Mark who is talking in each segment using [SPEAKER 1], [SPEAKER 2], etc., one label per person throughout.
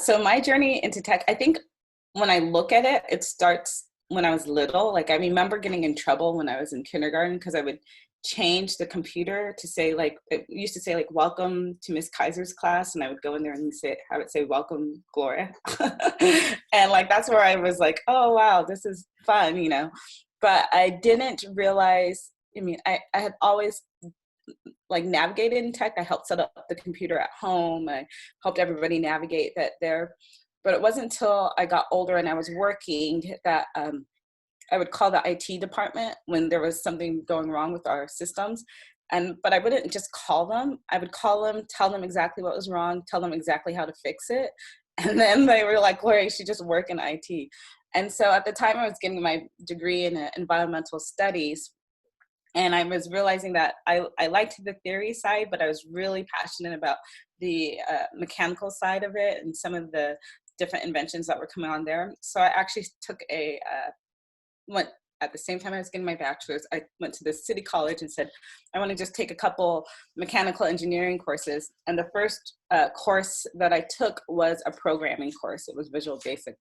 [SPEAKER 1] So my journey into tech, I think when I look at it, it starts when I was little. Like I remember getting in trouble when I was in kindergarten because I would change the computer to say like, it used to say like, welcome to Miss Kaiser's class. And I would go in there and have it say, welcome, Gloria. And like, that's where I was like, oh, wow, this is fun, you know? But I didn't realize, I mean, I had always like navigated in tech. I helped set up the computer at home. I helped everybody navigate that there. But it wasn't until I got older and I was working that I would call the IT department when there was something going wrong with our systems. But I wouldn't just call them. I would call them, tell them exactly what was wrong, tell them exactly how to fix it. And then they were like, Gloria, you should just work in IT. And so at the time I was getting my degree in environmental studies. And I was realizing that I liked the theory side, but I was really passionate about the mechanical side of it and some of the different inventions that were coming on there. So I actually took went at the same time I was getting my bachelor's, I went to the city college and said, I want to just take a couple mechanical engineering courses. And the first course that I took was a programming course. It was Visual Basic.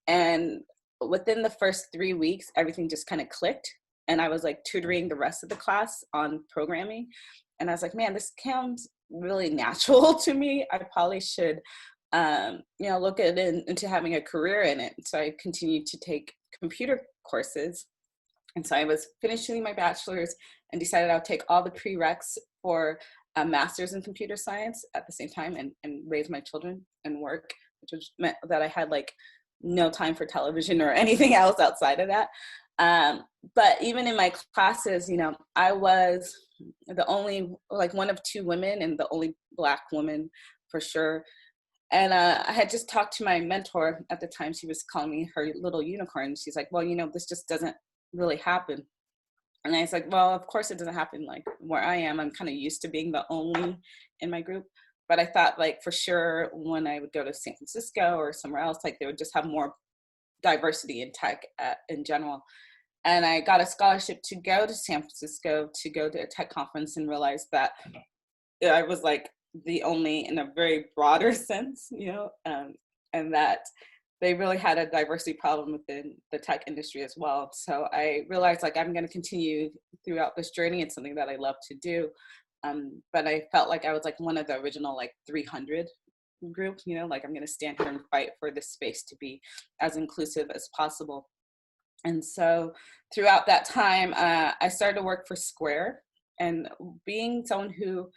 [SPEAKER 1] And within the first 3 weeks, everything just kind of clicked. And I was like tutoring the rest of the class on programming. And I was like, man, this comes really natural to me. I probably should, look at it into having a career in it. So I continued to take computer courses. And so I was finishing my bachelor's and decided I would take all the prereqs for a master's in computer science at the same time and raise my children and work, which was meant that I had like no time for television or anything else outside of that. But even in my classes, I was the only, like one of two women and the only Black woman for sure. And I had just talked to my mentor at the time. She was calling me her little unicorn. She's like, well, this just doesn't really happen. And I was like, well, of course it doesn't happen like where I am. I'm kind of used to being the only in my group. But I thought like for sure when I would go to San Francisco or somewhere else, like they would just have more diversity in tech in general. And I got a scholarship to go to San Francisco to go to a tech conference and realized that I was like the only in a very broader sense, and that they really had a diversity problem within the tech industry as well. So I realized like I'm going to continue throughout this journey. It's something that I love to do. But I felt like I was like one of the original like 300 group, like I'm going to stand here and fight for this space to be as inclusive as possible. And so throughout that time, I started to work for Square, and being someone who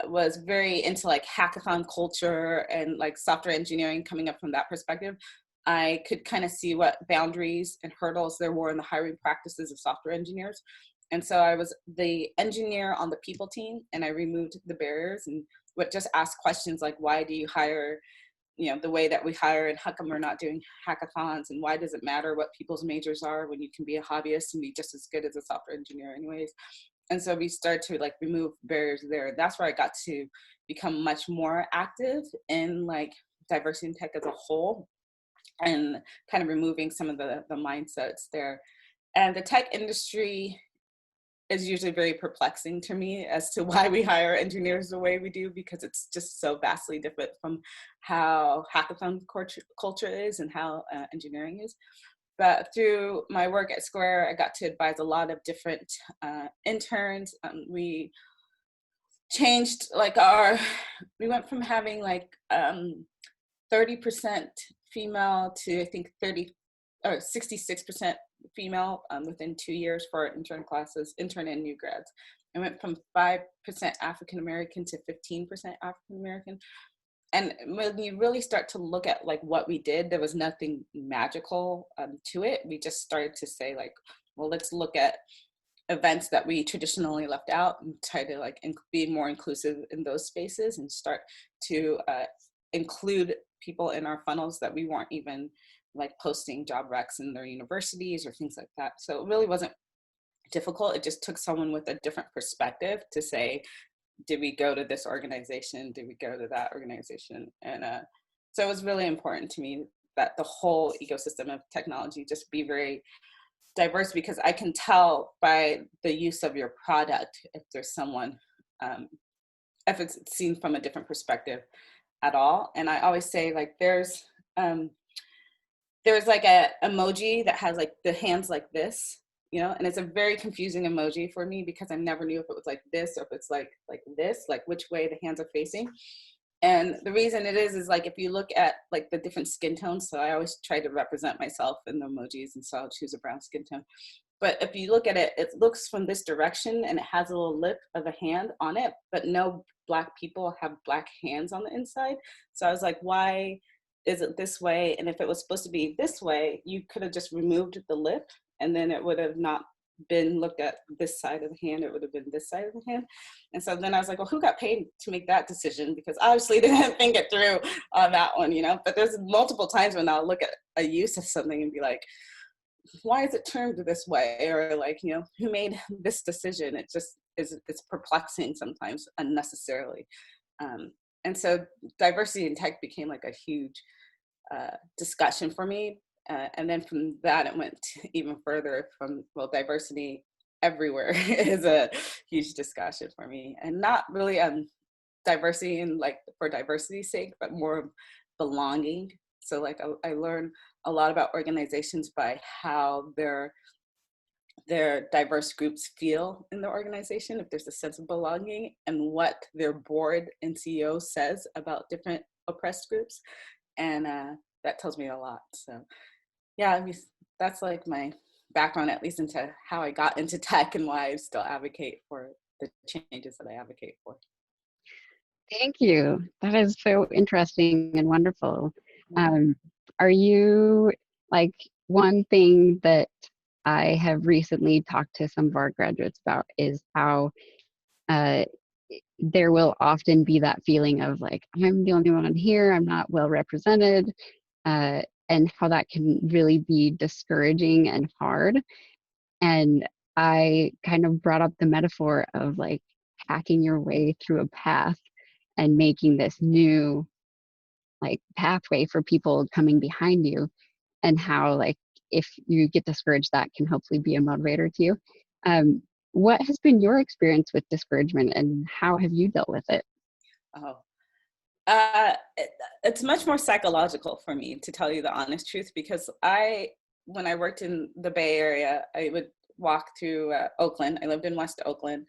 [SPEAKER 1] was very into like hackathon culture and like software engineering coming up from that perspective, I could kind of see what boundaries and hurdles there were in the hiring practices of software engineers. And so I was the engineer on the people team, and I removed the barriers and would just ask questions like, why do you hire the way that we hire, and how come we're not doing hackathons, and why does it matter what people's majors are when you can be a hobbyist and be just as good as a software engineer anyways. And so we started to like remove barriers there. That's where I got to become much more active in like diversity in tech as a whole, and kind of removing some of the mindsets there. And the tech industry is usually very perplexing to me as to why we hire engineers the way we do, because it's just so vastly different from how hackathon culture is and how engineering is. But through my work at Square, I got to advise a lot of different interns. We changed like we went from having like 30% female to I think 66% female within 2 years for our intern and new grads. I went from 5% African-American to 15% African-American. And when you really start to look at like what we did, there was nothing magical to it. We just started to say like, well, let's look at events that we traditionally left out and try to like be more inclusive in those spaces and start to include people in our funnels that we weren't even like posting job recs in their universities or things like that. So it really wasn't difficult. It just took someone with a different perspective to say, did we go to this organization? Did we go to that organization? And so it was really important to me that the whole ecosystem of technology just be very diverse, because I can tell by the use of your product if there's someone, if it's seen from a different perspective. at all. And I always say like there's like a emoji that has like the hands like this, you know, and it's a very confusing emoji for me because I never knew if it was like this or if it's like this, like which way the hands are facing. And the reason it is like if you look at like the different skin tones, so I always try to represent myself in the emojis, and so I'll choose a brown skin tone. But if you look at it, it looks from this direction and it has a little lip of a hand on it, but no Black people have Black hands on the inside. So I was like, why is it this way? And if it was supposed to be this way, you could have just removed the lip and then it would have not been looked at this side of the hand, it would have been this side of the hand. And so then I was like, well, who got paid to make that decision? Because obviously they didn't think it through on that one, you know. But there's multiple times when I'll look at a use of something and be like, why is it termed this way? Or like, you know, who made this decision? It just is, it's perplexing sometimes unnecessarily. And so diversity in tech became like a huge discussion for me. And then from that, it went even further from, well, diversity everywhere is a huge discussion for me. And not really diversity in like for diversity's sake, but more belonging. So like I learned a lot about organizations by how their diverse groups feel in the organization, if there's a sense of belonging, and what their board and CEO says about different oppressed groups. And that tells me a lot. So yeah, I mean, that's like my background, at least into how I got into tech and why I still advocate for the changes that I advocate for.
[SPEAKER 2] Thank you. That is so interesting and wonderful. Are you like one thing that I have recently talked to some of our graduates about is how there will often be that feeling of like, I'm the only one here, I'm not well represented, and how that can really be discouraging and hard. And I kind of brought up the metaphor of like hacking your way through a path and making this new like pathway for people coming behind you, and how like if you get discouraged, that can hopefully be a motivator to you. What has been your experience with discouragement and how have you dealt with it?
[SPEAKER 1] Oh, it's much more psychological for me, to tell you the honest truth, because when I worked in the Bay Area, I would walk through Oakland. I lived in West Oakland,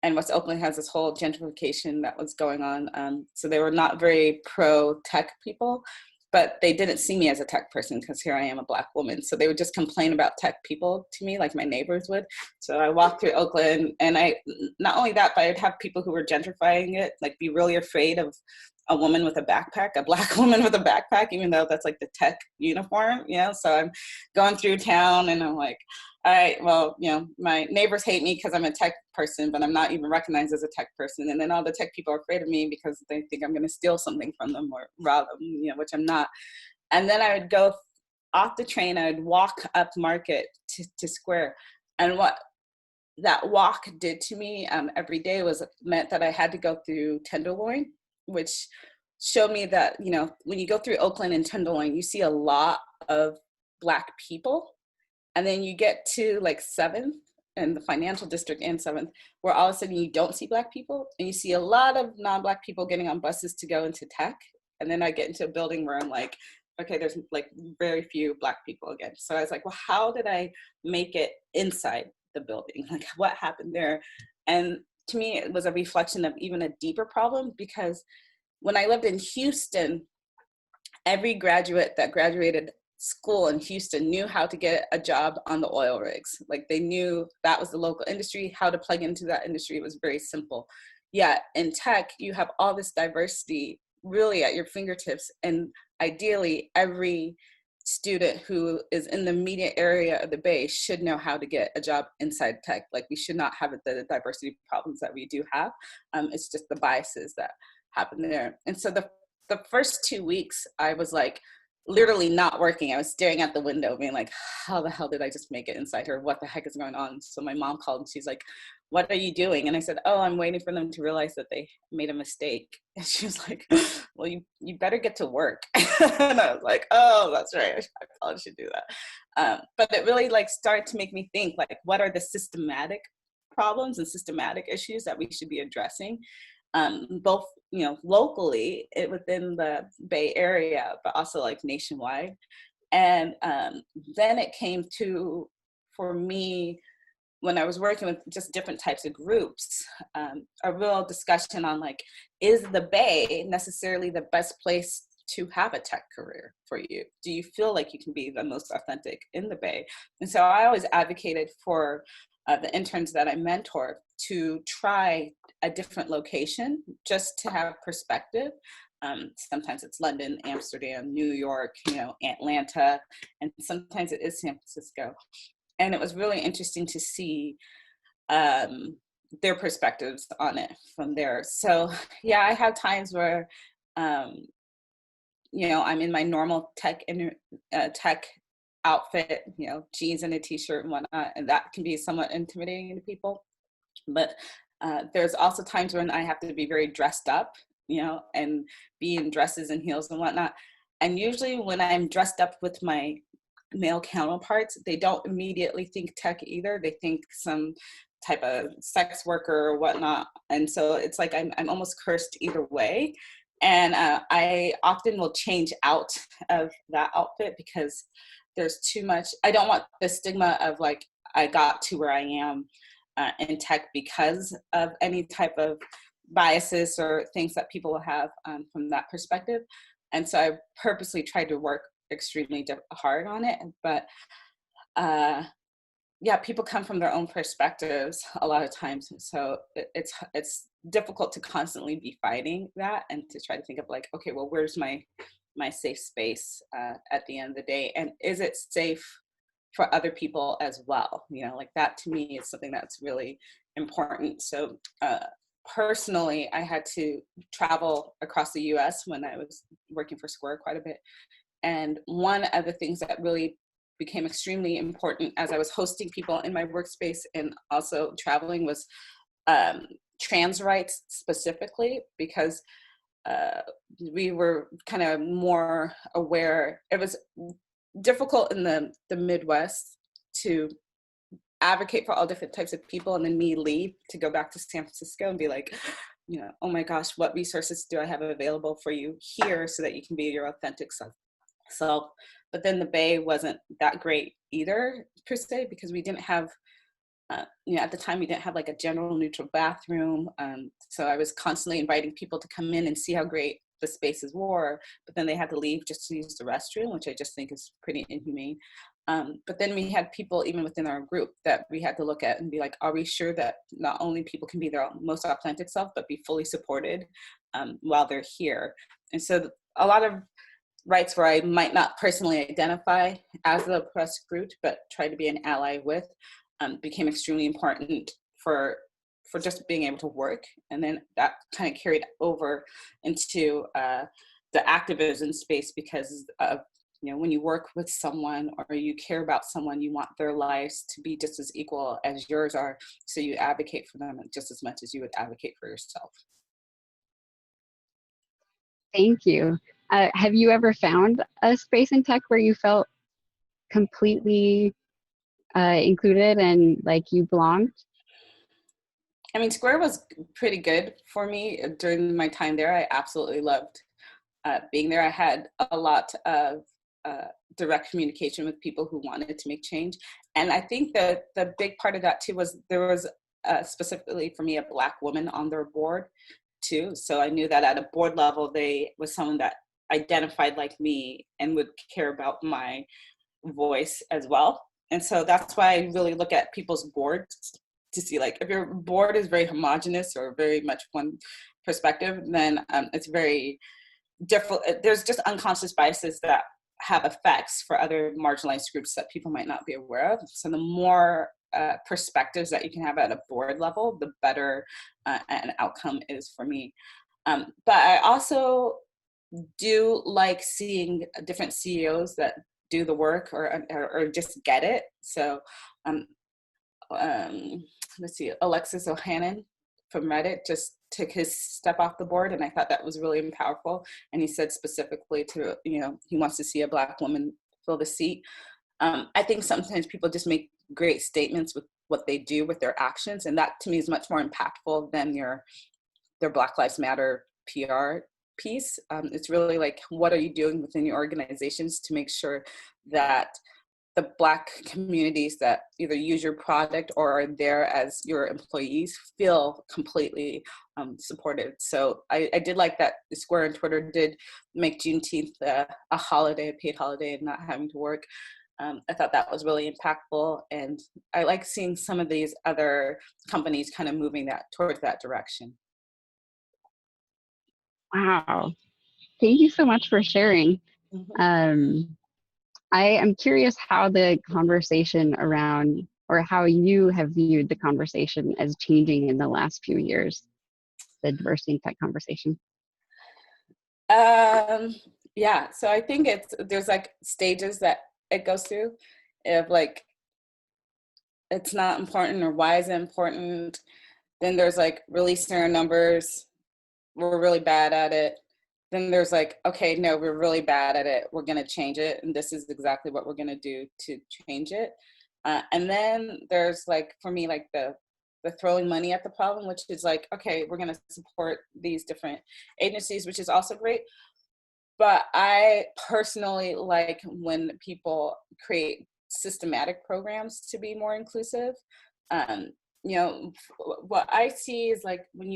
[SPEAKER 1] and West Oakland has this whole gentrification that was going on. So they were not very pro tech people, but they didn't see me as a tech person because here I am, a Black woman. So they would just complain about tech people to me, like my neighbors would. So I walked through Oakland, and not only that, but I'd have people who were gentrifying it, like be really afraid of a woman with a backpack, a Black woman with a backpack, even though that's like the tech uniform, you know? So I'm going through town and I'm like, all right, well, you know, my neighbors hate me because I'm a tech person, but I'm not even recognized as a tech person. And then all the tech people are afraid of me because they think I'm going to steal something from them or rob them, you know, which I'm not. And then I would go off the train, I would walk up Market to Square. And what that walk did to me every day meant that I had to go through Tenderloin, which showed me that, you know, when you go through Oakland and Tenderloin, you see a lot of Black people. And then you get to like 7th and the financial district and 7th, where all of a sudden you don't see Black people, and you see a lot of non-Black people getting on buses to go into tech. And then I get into a building where I'm like, okay, there's like very few Black people again. So I was like, well, how did I make it inside the building? Like what happened there? And to me, it was a reflection of even a deeper problem, because when I lived in Houston, every graduate that graduated school in Houston knew how to get a job on the oil rigs. Like they knew that was the local industry, how to plug into that industry. It was very simple. Yet in tech, you have all this diversity really at your fingertips. And ideally, every student who is in the media area of the Bay should know how to get a job inside tech. Like we should not have the diversity problems that we do have. It's just the biases that happen there. And so the first 2 weeks, I was like, literally not working. I was staring at the window being like, how the hell did I just make it inside here? What the heck is going on? So my mom called and she's like, what are you doing? And I said, oh, I'm waiting for them to realize that they made a mistake. And she was like, well, you better get to work. And I was like, oh, that's right. I probably should do that. But it really like started to make me think like, what are the systematic problems and systematic issues that we should be addressing? both, locally within the Bay Area, but also like nationwide. And then it came to, for me, when I was working with just different types of groups, a real discussion on like, is the Bay necessarily the best place to have a tech career for you? Do you feel like you can be the most authentic in the Bay? And so I always advocated for the interns that I mentored to try a different location just to have perspective. Sometimes it's London, Amsterdam, New York, Atlanta, and sometimes it is San Francisco. And it was really interesting to see their perspectives on it from there. So yeah, I have times where, I'm in my normal tech outfit, jeans and a t-shirt and whatnot, and that can be somewhat intimidating to people. But there's also times when I have to be very dressed up, and be in dresses and heels and whatnot. And usually when I'm dressed up with my male counterparts, they don't immediately think tech either. They think some type of sex worker or whatnot. And so it's like I'm almost cursed either way. And I often will change out of that outfit because there's too much. I don't want the stigma of like, I got to where I am in tech because of any type of biases or things that people will have from that perspective. And so I purposely tried to work extremely hard on it. But yeah, people come from their own perspectives a lot of times. So it's difficult to constantly be fighting that and to try to think of like, okay, well, where's my safe space at the end of the day? And is it safe for other people as well? Like that to me is something that's really important. So personally, I had to travel across the US when I was working for Square quite a bit. And one of the things that really became extremely important as I was hosting people in my workspace and also traveling was trans rights specifically, because we were kind of more aware. It was difficult in the Midwest to advocate for all different types of people, and then me leave to go back to San Francisco and be like, oh my gosh, what resources do I have available for you here so that you can be your authentic self? But then the Bay wasn't that great either per se, because we didn't have at the time we didn't have like a general neutral bathroom. So I was constantly inviting people to come in and see how great the spaces were, but then they had to leave just to use the restroom, which I just think is pretty inhumane. But then we had people even within our group that we had to look at and be like, are we sure that not only people can be their most authentic self, but be fully supported while they're here? And so a lot of rights where I might not personally identify as the oppressed group, but try to be an ally with, became extremely important for just being able to work. And then that kind of carried over into the activism space, because of, when you work with someone or you care about someone, you want their lives to be just as equal as yours are. So you advocate for them just as much as you would advocate for yourself.
[SPEAKER 2] Thank you. Have you ever found a space in tech where you felt completely included and like you belonged?
[SPEAKER 1] I mean, Square was pretty good for me during my time there. I absolutely loved being there. I had a lot of direct communication with people who wanted to make change. And I think that the big part of that too was there was specifically for me a Black woman on their board too. So I knew that at a board level, they was someone that identified like me and would care about my voice as well. And so that's why I really look at people's boards to see like if your board is very homogenous or very much one perspective, then it's very different. There's just unconscious biases that have effects for other marginalized groups that people might not be aware of. So the more perspectives that you can have at a board level, the better an outcome is for me. But I also do like seeing different CEOs that do the work or just get it. So let's see, Alexis Ohanian from Reddit just took his step off the board, and I thought that was really powerful. And he said specifically to, he wants to see a Black woman fill the seat. I think sometimes people just make great statements with what they do with their actions, and that to me is much more impactful than your their Black Lives Matter PR piece. It's really like, what are you doing within your organizations to make sure that the Black communities that either use your product or are there as your employees feel completely supported. So I did like that Square and Twitter did make Juneteenth a holiday, a paid holiday, and not having to work. I thought that was really impactful, and I like seeing some of these other companies kind of moving that towards that direction.
[SPEAKER 2] Wow. Thank you so much for sharing.
[SPEAKER 1] Mm-hmm.
[SPEAKER 2] I am curious how the conversation around, or how you have viewed the conversation as changing in the last few years, the diversity in tech conversation.
[SPEAKER 1] Yeah, so I think there's like stages that it goes through. If like it's not important or why is it important, then there's like releasing our numbers, we're really bad at it. Then there's like, okay, no, we're really bad at it, we're gonna change it, and this is exactly what we're gonna do to change it. And then there's like, for me, like the throwing money at the problem, which is like, okay, we're gonna support these different agencies, which is also great. But I personally like when people create systematic programs to be more inclusive. Um, you know, what I see is like when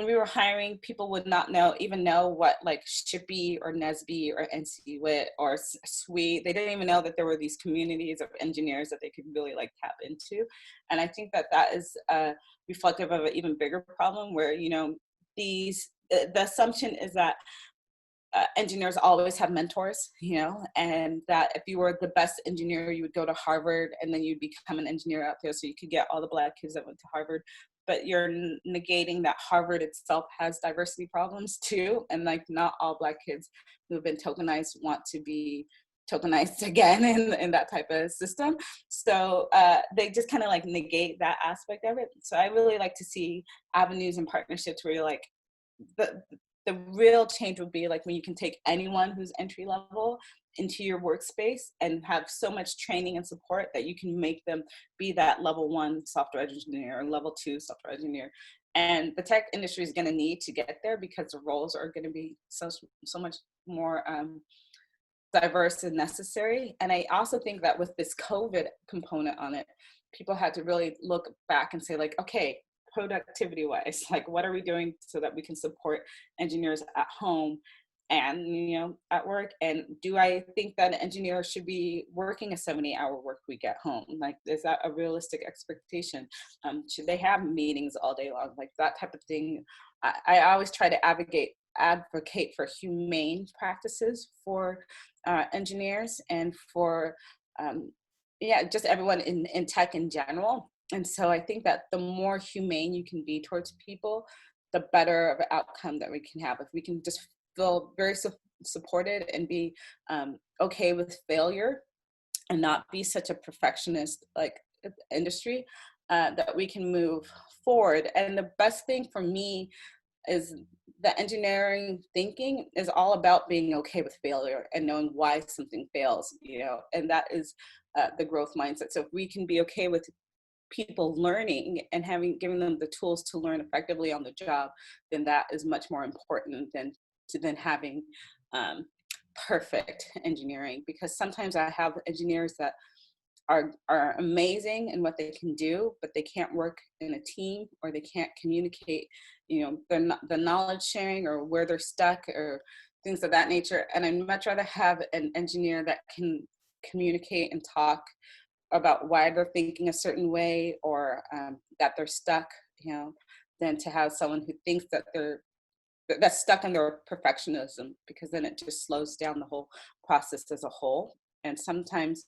[SPEAKER 1] we were hiring, people would not even know what like Shippy or Nesby or NC Wit or SWE. They didn't even know that there were these communities of engineers that they could really like tap into. And I think that is reflective of an even bigger problem where, you know, the assumption is that engineers always have mentors, you know, and that if you were the best engineer, you would go to Harvard and then you'd become an engineer out there so you could get all the Black kids that went to Harvard. But you're negating that Harvard itself has diversity problems too. And like not all Black kids who have been tokenized want to be tokenized again in that type of system. So they just kind of like negate that aspect of it. So I really like to see avenues and partnerships where you're like, the real change would be like when you can take anyone who's entry level into your workspace and have so much training and support that you can make them be that level 1 software engineer or level 2 software engineer. And the tech industry is going to need to get there because the roles are going to be so much more diverse and necessary. And I also think that with this COVID component on it, people had to really look back and say like, okay, productivity wise, like what are we doing so that we can support engineers at home and, you know, at work? And do I think that an engineer should be working a 70-hour work week at home? Like, is that a realistic expectation? Should they have meetings all day long? Like that type of thing. I always try to advocate for humane practices for engineers and for just everyone in tech in general. And so I think that the more humane you can be towards people, the better of an outcome that we can have. If we can just feel very supported and be okay with failure and not be such a perfectionist like industry, that we can move forward. And the best thing for me is the engineering thinking is all about being okay with failure and knowing why something fails, you know, and that is the growth mindset. So if we can be okay with people learning and giving them the tools to learn effectively on the job, then that is much more important than having perfect engineering. Because sometimes I have engineers that are amazing in what they can do, but they can't work in a team or they can't communicate, you know, the knowledge sharing or where they're stuck or things of that nature. And I'd much rather have an engineer that can communicate and talk about why they're thinking a certain way or that they're stuck, you know, than to have someone who thinks that that's stuck in their perfectionism, because then it just slows down the whole process as a whole. And sometimes,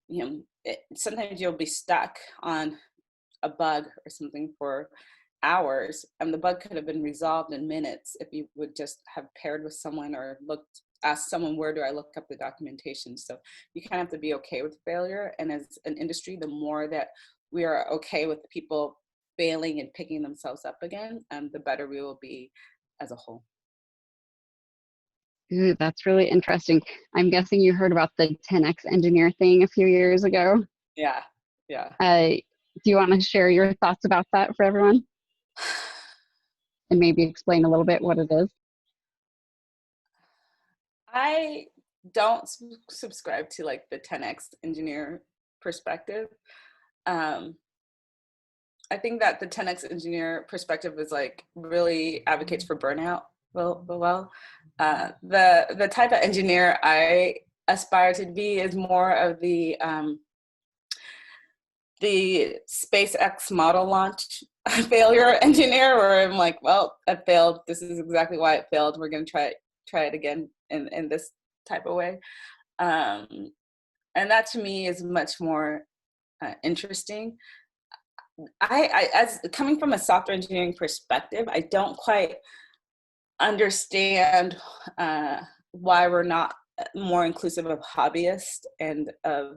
[SPEAKER 1] you know, sometimes you'll be stuck on a bug or something for hours, and the bug could have been resolved in minutes if you would just have paired with someone or asked someone, where do I look up the documentation? So you kind of have to be okay with failure. And as an industry, the more that we are okay with people failing and picking themselves up again, the better we will be as a whole.
[SPEAKER 2] Ooh, that's really interesting. I'm guessing you heard about the 10x engineer thing a few years ago.
[SPEAKER 1] Yeah, yeah.
[SPEAKER 2] Do you want to share your thoughts about that for everyone? and maybe explain a little bit what it is?
[SPEAKER 1] I don't subscribe to like the 10x engineer perspective. Um, I think that the 10x engineer perspective is like really advocates for burnout. The type of engineer I aspire to be is more of the SpaceX model launch failure engineer, where I'm like, well, that failed. This is exactly why it failed. We're going to try it again in this type of way. Um, and that to me is much more interesting. As coming from a software engineering perspective, I don't quite understand why we're not more inclusive of hobbyists and of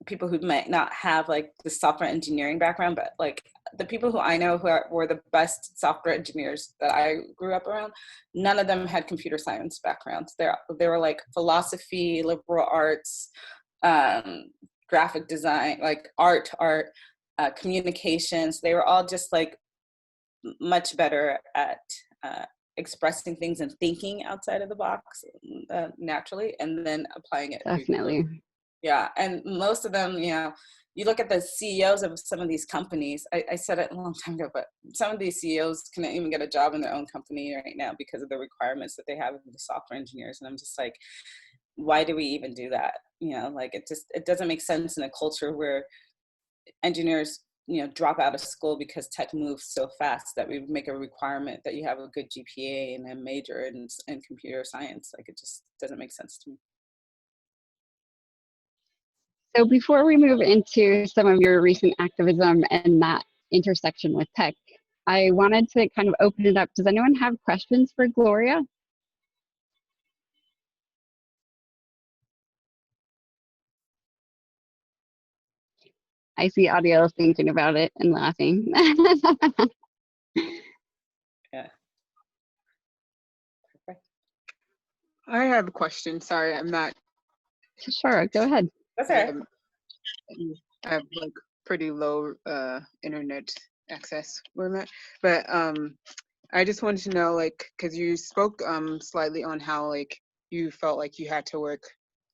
[SPEAKER 1] people who might not have like the software engineering background, but like the people who I know were the best software engineers that I grew up around, none of them had computer science backgrounds. They were like philosophy, liberal arts, graphic design, like art, communications. They were all just like much better at expressing things and thinking outside of the box naturally, and then applying it.
[SPEAKER 2] Definitely.
[SPEAKER 1] Yeah, and most of them, you look at the CEOs of some of these companies, I said it a long time ago, but some of these CEOs cannot even get a job in their own company right now because of the requirements that they have of the software engineers. And I'm just like, why do we even do that? Like it doesn't make sense in a culture where engineers, drop out of school because tech moves so fast that we make a requirement that you have a good GPA and a major in computer science. Like it just doesn't make sense to me.
[SPEAKER 2] So before we move into some of your recent activism and that intersection with tech, I wanted to kind of open it up. Does anyone have questions for Gloria? I see Audio thinking about it and laughing.
[SPEAKER 1] Yeah. Perfect.
[SPEAKER 3] I have a question. Sorry, I'm not.
[SPEAKER 2] Sure, go ahead.
[SPEAKER 1] That's all right.
[SPEAKER 3] I have like pretty low internet access where I'm at, but I just wanted to know, like, because you spoke slightly on how like you felt like you had to work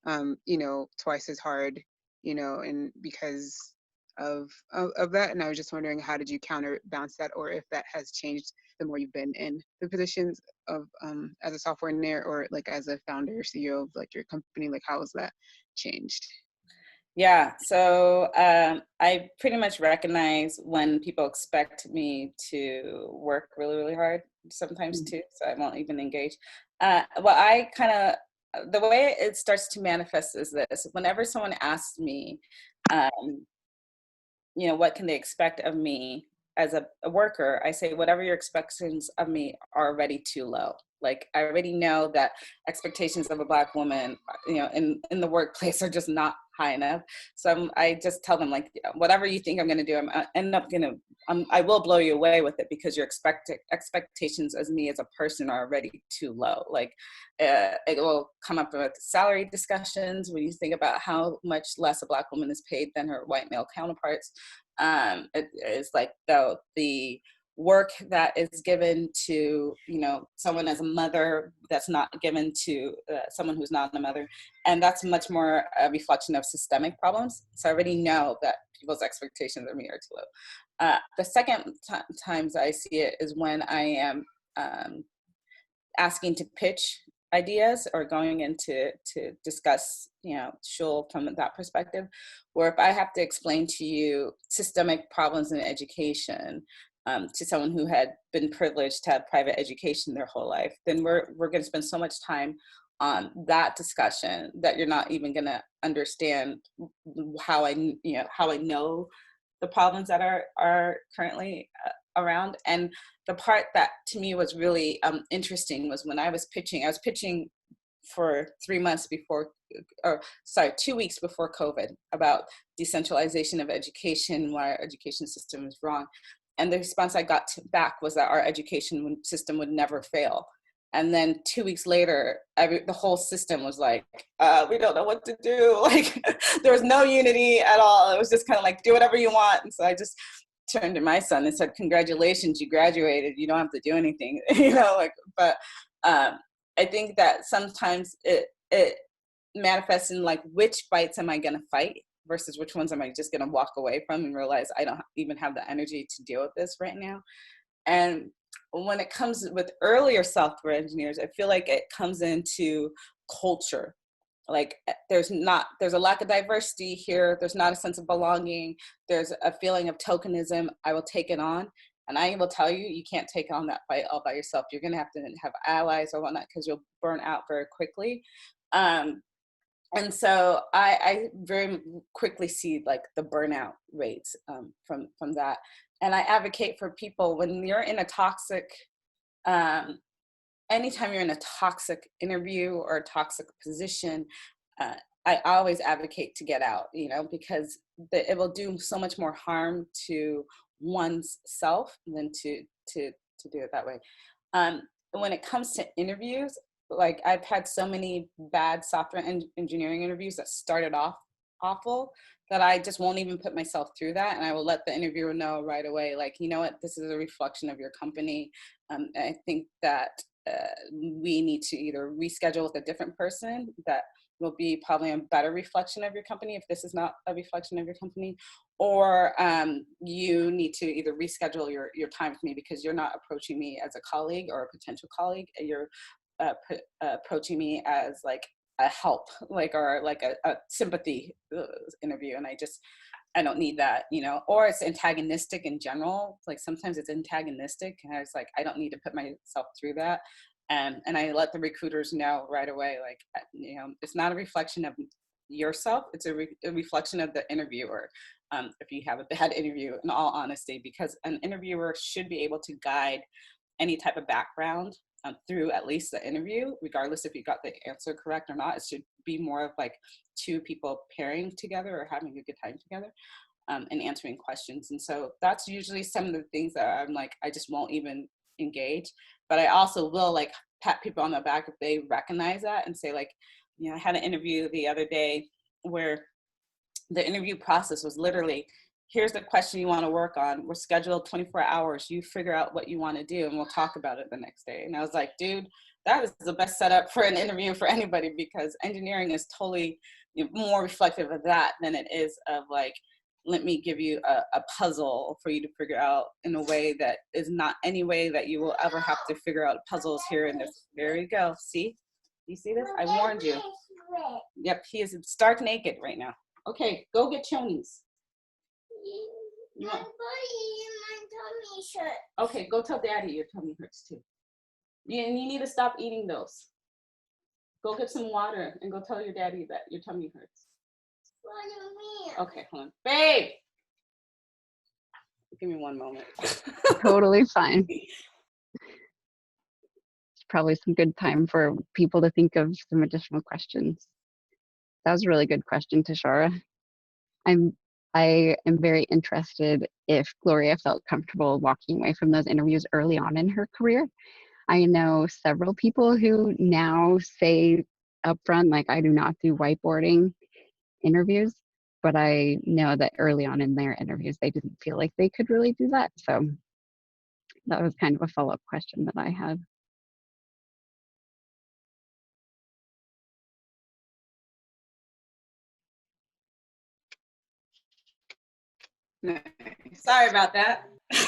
[SPEAKER 3] twice as hard, and because of that, and I was just wondering, how did you counterbalance that, or if that has changed the more you've been in the positions of as a software engineer, or like as a founder or CEO of like your company, like how has that changed?
[SPEAKER 1] Yeah, so I pretty much recognize when people expect me to work really, really hard sometimes too, so I won't even engage. The way it starts to manifest is this: whenever someone asks me, what can they expect of me as a worker, I say, whatever your expectations of me are already too low. Like, I already know that expectations of a Black woman, in the workplace are just not high enough. So I just tell them, like, whatever you think I'm going to do, I will blow you away with it, because your expectations as me as a person are already too low. Like, it will come up with salary discussions when you think about how much less a Black woman is paid than her white male counterparts. It is like the work that is given to someone as a mother that's not given to someone who's not a mother, and that's much more a reflection of systemic problems. So I already know that people's expectations of me are too low. The second times I see it is when I am asking to pitch ideas or going in to discuss, Shule from that perspective, where if I have to explain to you systemic problems in education to someone who had been privileged to have private education their whole life, then we're going to spend so much time on that discussion that you're not even going to understand how I know the problems that are currently around. And the part that to me was really interesting was when I was pitching for 3 months before, 2 weeks before COVID, about decentralization of education, why our education system is wrong. And the response I got back was that our education system would never fail. And then 2 weeks later, the whole system was like, we don't know what to do. Like, there was no unity at all. It was just kind of like, do whatever you want. And so I just turned to my son and said, congratulations, you graduated, you don't have to do anything, you know, like, but I think that sometimes it manifests in like, which fights am I going to fight versus which ones am I just going to walk away from and realize I don't even have the energy to deal with this right now. And when it comes with earlier software engineers, I feel like it comes into culture. Like there's a lack of diversity here. There's not a sense of belonging. There's a feeling of tokenism. I will take it on. And I will tell you, you can't take on that fight all by yourself. You're going to have allies or whatnot because you'll burn out very quickly. And so I very quickly see like the burnout rates from that. And I advocate for people when you're in a toxic, anytime you're in a toxic interview or a toxic position, I always advocate to get out, you know, because it will do so much more harm to one's self than to do it that way. When it comes to interviews, like I've had so many bad software engineering interviews that started off awful that I just won't even put myself through that. And I will let the interviewer know right away, like, you know what, this is a reflection of your company. I think that we need to either reschedule with a different person that will be probably a better reflection of your company if this is not a reflection of your company, or you need to either reschedule your time with me because you're not approaching me as a colleague or a potential colleague. You're approaching me as like a help, like, or like a sympathy interview. And I don't need that, you know, or it's antagonistic in general. Like sometimes it's antagonistic and I was like, I don't need to put myself through that. And I let the recruiters know right away, like, you know, it's not a reflection of yourself. It's a reflection of the interviewer. If you have a bad interview, in all honesty, because an interviewer should be able to guide any type of background through at least the interview, regardless if you got the answer correct or not. It should be more of like two people pairing together or having a good time together and answering questions. And so that's usually some of the things that I'm like, I just won't even engage. But I also will like pat people on the back if they recognize that and say like, you know, I had an interview the other day where the interview process was literally, here's the question you want to work on. We're scheduled 24 hours. You figure out what you want to do and we'll talk about it the next day. And I was like, dude, that is the best setup for an interview for anybody, because engineering is totally, you know, more reflective of that than it is of like, let me give you a puzzle for you to figure out in a way that is not any way that you will ever have to figure out puzzles here and this. There you go. See? You see this? I warned you. Yep, he is stark naked right now. Okay, go get chonies. My tummy shirt. Okay, go tell daddy your tummy hurts too. You need to stop eating those. Go get some water and go tell your daddy that your tummy hurts. What do you mean? Okay, hold on. Babe! Give me one moment.
[SPEAKER 2] Totally fine. It's probably some good time for people to think of some additional questions. That was a really good question, Tashara. I am very interested if Gloria felt comfortable walking away from those interviews early on in her career. I know several people who now say upfront, like, I do not do whiteboarding interviews, but I know that early on in their interviews, they didn't feel like they could really do that. So that was kind of a follow-up question that I had.
[SPEAKER 1] Nice. Sorry about that.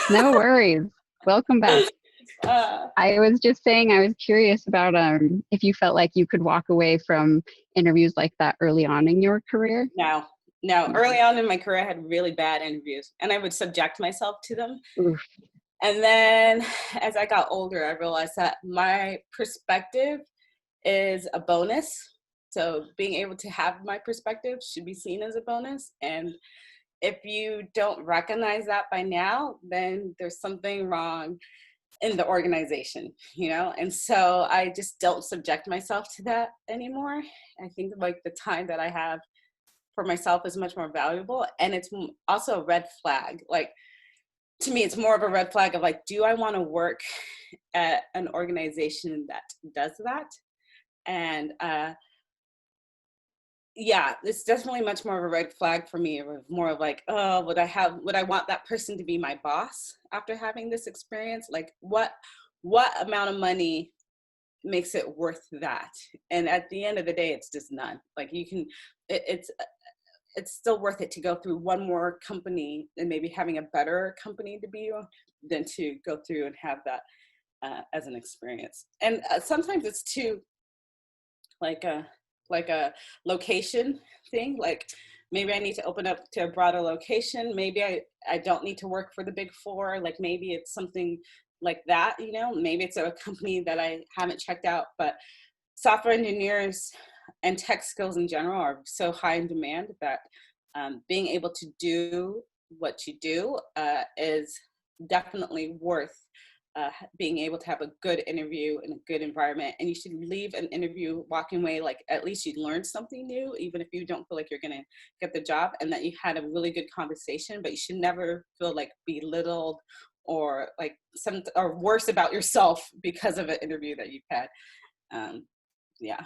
[SPEAKER 2] No worries. Welcome back. I was just saying, I was curious about if you felt like you could walk away from interviews like that early on in your career.
[SPEAKER 1] No. Early on in my career, I had really bad interviews and I would subject myself to them. Oof. And then as I got older, I realized that my perspective is a bonus. So being able to have my perspective should be seen as a bonus. And if you don't recognize that by now, then there's something wrong in the organization, you know? And so I just don't subject myself to that anymore. I think like the time that I have for myself is much more valuable. And it's also a red flag. Like, to me, it's more of a red flag of like, do I want to work at an organization that does that? And yeah, it's definitely much more of a red flag for me. It was more of like, oh, would I want that person to be my boss after having this experience? Like what amount of money makes it worth that? And at the end of the day, it's just none. Like you can, it's still worth it to go through one more company and maybe having a better company to be on than to go through and have that as an experience. And sometimes it's too like a location thing. Like maybe I need to open up to a broader location. Maybe I don't need to work for the big four. Like maybe it's something like that, you know, maybe it's a company that I haven't checked out, but software engineers and tech skills in general are so high in demand that being able to do what you do is definitely worth being able to have a good interview in a good environment. And you should leave an interview walking away like at least you learned something new, even if you don't feel like you're going to get the job, and that you had a really good conversation. But you should never feel like belittled or like or worse about yourself because of an interview that you've had. Yeah.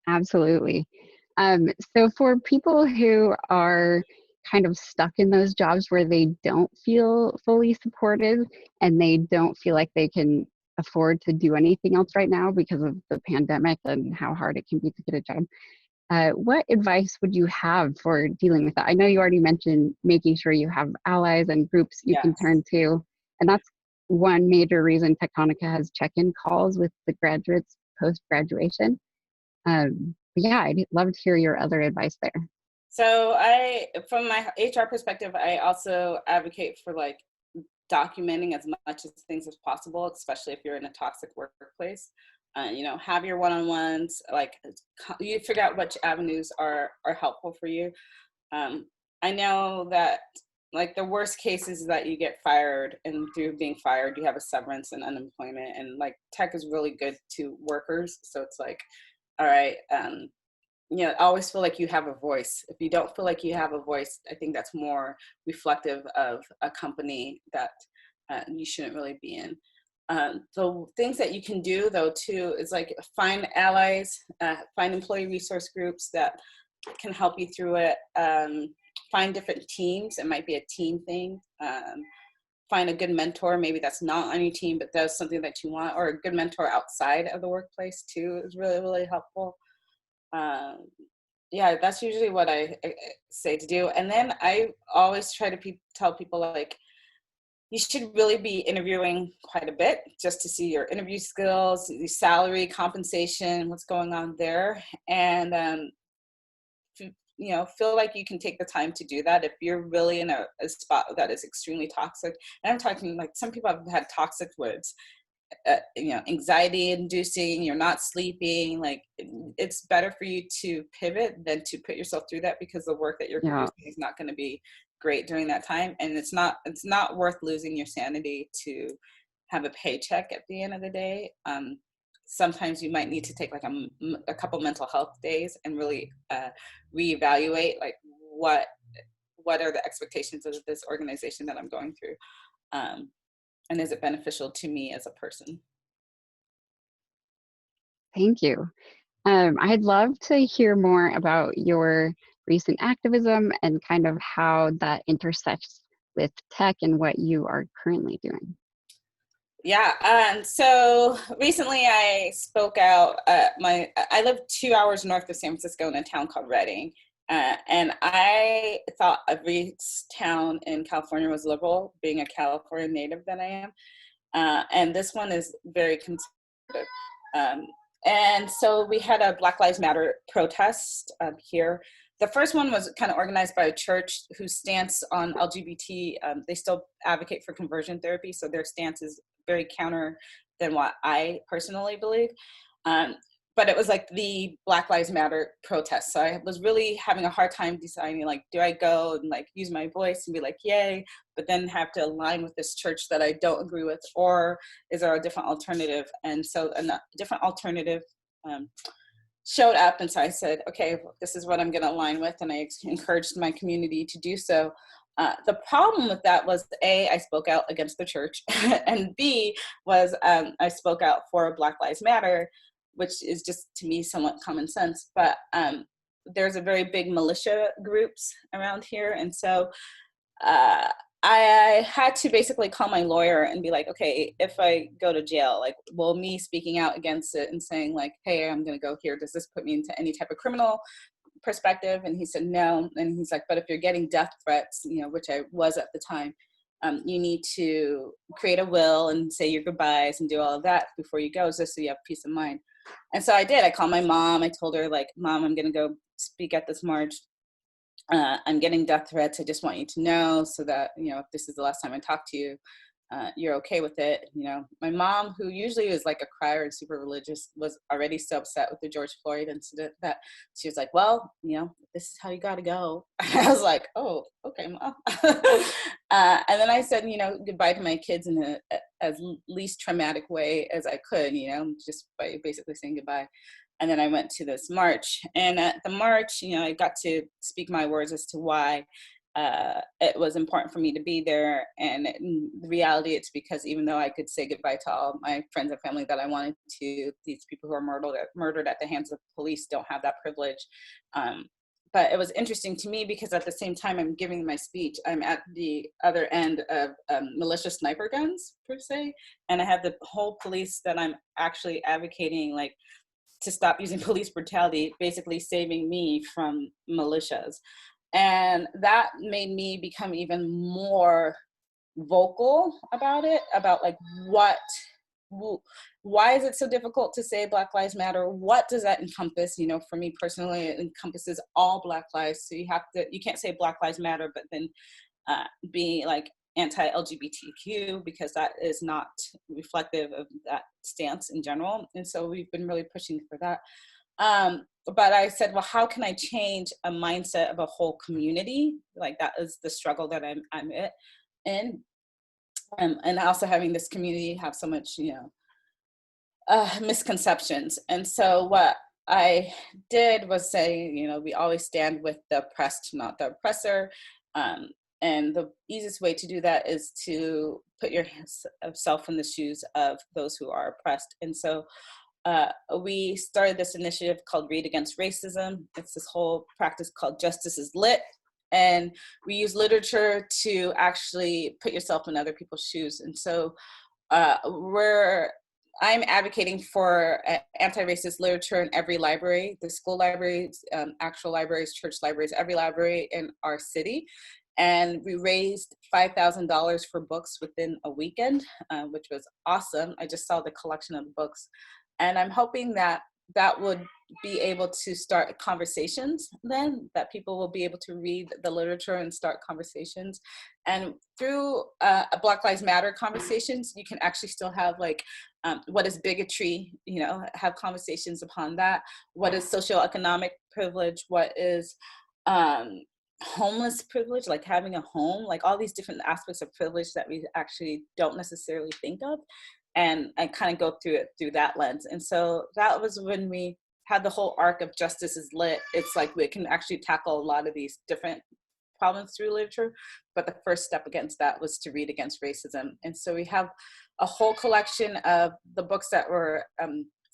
[SPEAKER 2] Absolutely. So for people who are kind of stuck in those jobs where they don't feel fully supported and they don't feel like they can afford to do anything else right now because of the pandemic and how hard it can be to get a job, what advice would you have for dealing with that? I know you already mentioned making sure you have allies and groups you can turn to, and that's one major reason Tectonica has check-in calls with the graduates post-graduation. But yeah, I'd love to hear your other advice there.
[SPEAKER 1] So from my HR perspective, I also advocate for like documenting as much as things as possible, especially if you're in a toxic workplace. You know, have your one-on-ones, like you figure out which avenues are helpful for you. I know that like the worst case is that you get fired, and through being fired, you have a severance and unemployment, and like tech is really good to workers. So it's like, all right, you know, always feel like you have a voice. If you don't feel like you have a voice, I think that's more reflective of a company that you shouldn't really be in. The things that you can do though too is like find allies, find employee resource groups that can help you through it. Find different teams. It might be a team thing. Find a good mentor, maybe that's not on your team, but does something that you want, or a good mentor outside of the workplace too is really, really helpful. Yeah, that's usually what I say to do. And then I always try to tell people like, you should really be interviewing quite a bit just to see your interview skills, the salary, compensation, what's going on there. And, you know, feel like you can take the time to do that if you're really in a spot that is extremely toxic. And I'm talking like some people have had toxic words. You know, anxiety inducing, you're not sleeping, like it's better for you to pivot than to put yourself through that, because the work that you're producing is not going to be great during that time. And it's not worth losing your sanity to have a paycheck at the end of the day. Sometimes you might need to take like a couple mental health days and really reevaluate like what are the expectations of this organization that I'm going through. And is it beneficial to me as a person?
[SPEAKER 2] Thank you. I'd love to hear more about your recent activism and kind of how that intersects with tech and what you are currently doing.
[SPEAKER 1] Yeah, so recently I spoke out. I live 2 hours north of San Francisco in a town called Redding. And I thought every town in California was liberal, being a California native that I am. And this one is very conservative. And so we had a Black Lives Matter protest here. The first one was kind of organized by a church whose stance on LGBT, they still advocate for conversion therapy. So their stance is very counter than what I personally believe. But it was like the Black Lives Matter protest. So I was really having a hard time deciding, like, do I go and like use my voice and be like, yay, but then have to align with this church that I don't agree with, or is there a different alternative? And so a different alternative showed up. And so I said, okay, this is what I'm going to align with. And I encouraged my community to do so. The problem with that was A, I spoke out against the church, and B was I spoke out for Black Lives Matter, which is just to me somewhat common sense. But there's a very big militia groups around here. And so I had to basically call my lawyer and be like, okay, if I go to jail, like, will me speaking out against it and saying like, hey, I'm going to go here, does this put me into any type of criminal perspective? And he said no. And he's like, but if you're getting death threats, you know, which I was at the time, you need to create a will and say your goodbyes and do all of that before you go, just so you have peace of mind. And so I did. I called my mom. I told her like, Mom, I'm going to go speak at this march. I'm getting death threats. I just want you to know so that, you know, if this is the last time I talk to you, you're okay with it. You know, my mom, who usually is like a crier and super religious, was already so upset with the George Floyd incident that she was like, well, you know, this is how you got to go. I was like, oh, okay, Mom. And then I said, you know, goodbye to my kids in the as least traumatic way as I could, you know, just by basically saying goodbye. And then I went to this march. And at the march, you know, I got to speak my words as to why it was important for me to be there. And in reality, it's because even though I could say goodbye to all my friends and family that I wanted to, these people who are murdered at the hands of police don't have that privilege. But it was interesting to me because at the same time I'm giving my speech, I'm at the other end of militia sniper guns, per se. And I have the whole police that I'm actually advocating, like, to stop using police brutality, basically saving me from militias. And that made me become even more vocal about it, about like why is it so difficult to say Black Lives Matter? What does that encompass? You know, for me personally, it encompasses all Black lives. So you can't say Black Lives Matter, but then be like anti-LGBTQ, because that is not reflective of that stance in general. And so we've been really pushing for that. But I said, well, how can I change a mindset of a whole community? Like, that is the struggle that I'm in. And also having this community have so much, you know, misconceptions. And so what I did was say, you know, we always stand with the oppressed, not the oppressor. And the easiest way to do that is to put yourself in the shoes of those who are oppressed. And so we started this initiative called Read Against Racism. It's this whole practice called Justice is Lit. And we use literature to actually put yourself in other people's shoes. And so I'm advocating for anti-racist literature in every library, the school libraries, actual libraries, church libraries, every library in our city. And we raised $5,000 for books within a weekend, which was awesome. I just saw the collection of books. And I'm hoping that would be able to start conversations then, that people will be able to read the literature and start conversations. And through Black Lives Matter conversations, you can actually still have like, what is bigotry, you know, have conversations upon that. What is socioeconomic privilege? What is homeless privilege, like having a home, like all these different aspects of privilege that we actually don't necessarily think of. And I kind of go through it through that lens. And so that was when we had the whole arc of Justice is Lit. It's like we can actually tackle a lot of these different problems through literature. But the first step against that was to read against racism. And so we have a whole collection of the books that were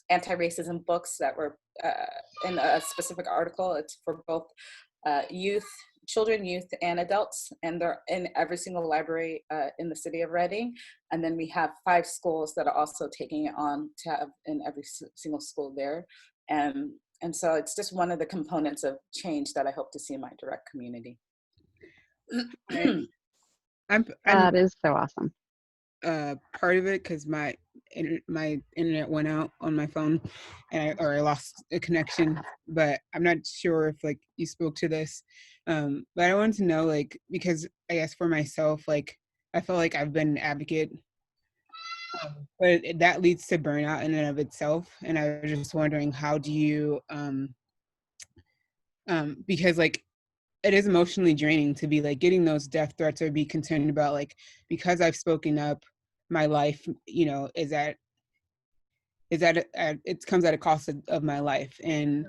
[SPEAKER 1] anti-racism books that were in a specific article. It's for both children, youth, and adults, and they're in every single library in the city of Reading. And then we have 5 schools that are also taking it on to have in every single school there. And so it's just one of the components of change that I hope to see in my direct community.
[SPEAKER 2] That is so awesome.
[SPEAKER 3] Part of it because my internet went out on my phone, and I lost a connection. But I'm not sure if like you spoke to this. But I wanted to know, like, because I guess for myself, like, I feel like I've been an advocate, but that leads to burnout in and of itself. And I was just wondering, how do you, because like, it is emotionally draining to be like getting those death threats or be concerned about like, because I've spoken up, my life, you know, it comes at a cost of my life. And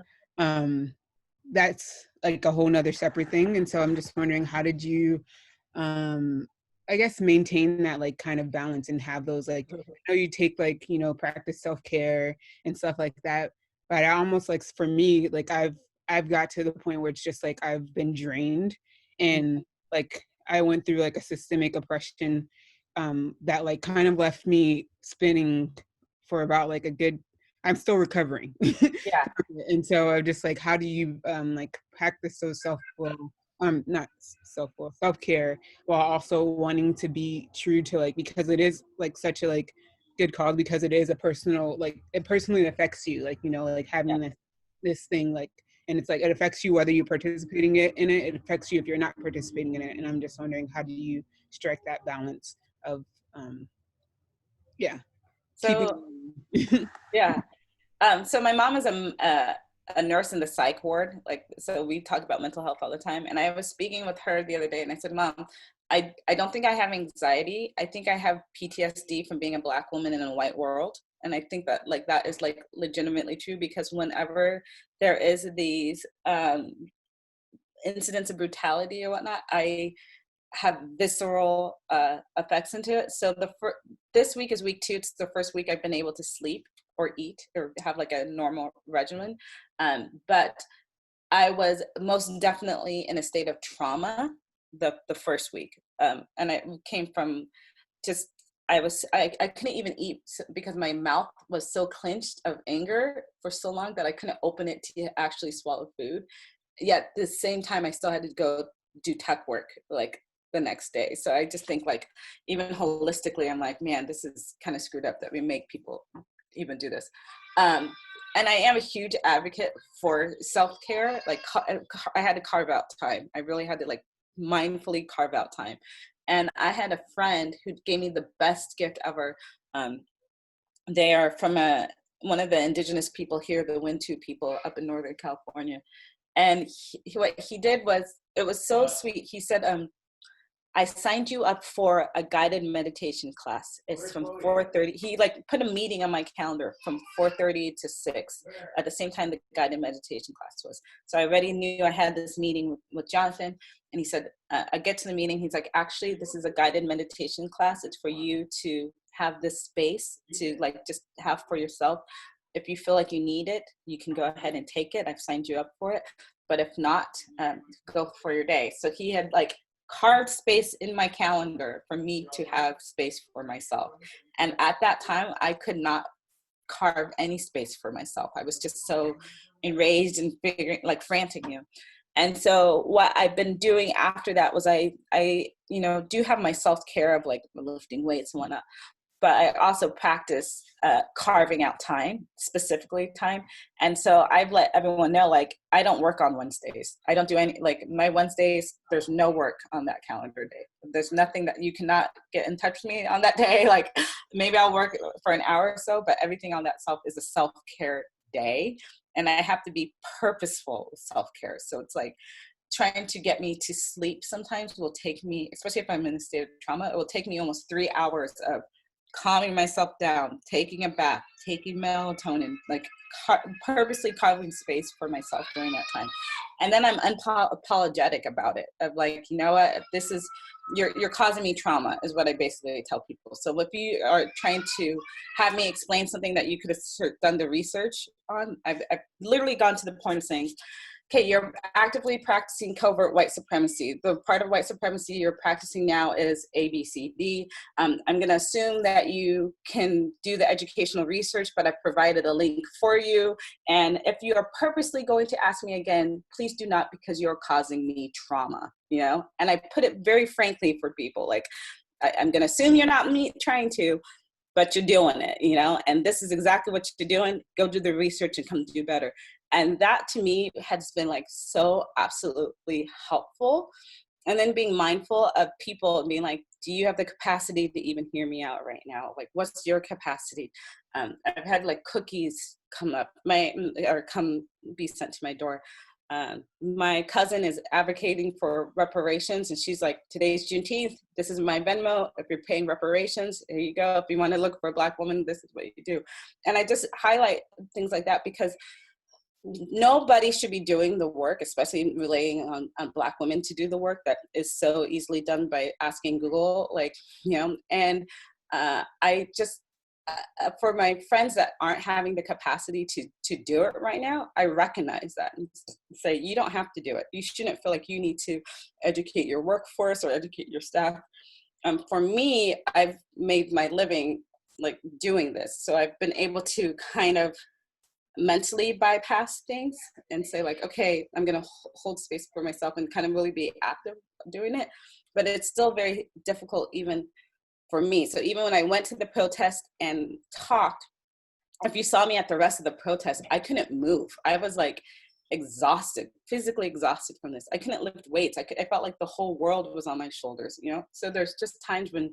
[SPEAKER 3] that's like a whole nother separate thing. And so I'm just wondering, how did you, I guess, maintain that like kind of balance and have those like, I know you take like, you know, practice self-care and stuff like that. But I almost like, for me, like I've I've got to the point where it's just like I've been drained, and like I went through like a systemic oppression that like kind of left me spinning for about like a good, I'm still recovering.
[SPEAKER 1] Yeah.
[SPEAKER 3] And so I'm just like, how do you like practice those not self-will, self-care, while also wanting to be true to like, because it is like such a like good cause, because it is a personal, like it personally affects you, like, you know, like having this thing, like, and it's like it affects you whether you're participating in it, it affects you if you're not participating in it. And I'm just wondering, how do you strike that balance of keeping
[SPEAKER 1] So yeah. So my mom is a nurse in the psych ward. Like, so we talk about mental health all the time. And I was speaking with her the other day, and I said, Mom, I don't think I have anxiety. I think I have PTSD from being a Black woman in a white world. And I think that like that is like legitimately true, because whenever there is these incidents of brutality or whatnot, I have visceral effects into it. So this week is week 2. It's the first week I've been able to sleep or eat or have like a normal regimen. But I was most definitely in a state of trauma the first week. And I came from just, I couldn't even eat because my mouth was so clenched of anger for so long that I couldn't open it to actually swallow food. Yet at the same time, I still had to go do tech work like the next day. So I just think like, even holistically, I'm like, man, this is kind of screwed up that we make people even do this. And I am a huge advocate for self-care. Like I had to carve out time. I really had to like mindfully carve out time. And I had a friend who gave me the best gift ever. They are from one of the indigenous people here, the Wintu people up in Northern California. And what he did was, it was so sweet. He said, I signed you up for a guided meditation class. It's from 4:30. He like put a meeting on my calendar from 4:30 to 6 at the same time the guided meditation class was. So I already knew I had this meeting with Jonathan, and he said, I get to the meeting. He's like, actually, this is a guided meditation class. It's for you to have this space to like just have for yourself. If you feel like you need it, you can go ahead and take it. I've signed you up for it. But if not, go for your day. So he had like carved space in my calendar for me to have space for myself. And at that time, I could not carve any space for myself. I was just so enraged and figuring like frantic, you know. And so what I've been doing after that was I you know, do have my self-care of like lifting weights and whatnot. But I also practice carving out time, specifically time. And so I've let everyone know, like, I don't work on Wednesdays. I don't do any, like my Wednesdays, there's no work on that calendar day. There's nothing that you cannot get in touch with me on that day. Like maybe I'll work for an hour or so, but everything on that is a self-care day. And I have to be purposeful with self-care. So it's like, trying to get me to sleep sometimes will take me, especially if I'm in a state of trauma, it will take me almost 3 hours of calming myself down, taking a bath, taking melatonin, like purposely carving space for myself during that time. And then I'm unapologetic about it, of like, you know what, this is, you're causing me trauma is what I basically tell people. So if you are trying to have me explain something that you could have done the research on, I've literally gone to the point of saying, okay, you're actively practicing covert white supremacy. The part of white supremacy you're practicing now is A, B, C, D. I'm going to assume that you can do the educational research, but I've provided a link for you. And if you are purposely going to ask me again, please do not, because you're causing me trauma, you know? And I put it very frankly for people, like, I'm going to assume you're not trying to, but you're doing it, you know? And this is exactly what you're doing. Go do the research and come do better. And that to me has been like so absolutely helpful. And then being mindful of people and being like, do you have the capacity to even hear me out right now? Like, what's your capacity? I've had like cookies come be sent to my door. My cousin is advocating for reparations, and she's like, today's Juneteenth, this is my Venmo. If you're paying reparations, here you go. If you want to look for a Black woman, this is what you do. And I just highlight things like that because nobody should be doing the work, especially relying on Black women to do the work that is so easily done by asking Google, like, you know. And I for my friends that aren't having the capacity to do it right now, I recognize that and say, you don't have to do it. You shouldn't feel like you need to educate your workforce or educate your staff. For me, I've made my living like doing this. So I've been able to kind of mentally bypass things and say like, okay, I'm going to hold space for myself and kind of really be active doing it. But it's still very difficult even for me. So even when I went to the protest and talked, if you saw me at the rest of the protest, I couldn't move. I was like exhausted, physically exhausted from this. I couldn't lift weights. I felt like the whole world was on my shoulders, you know? So there's just times when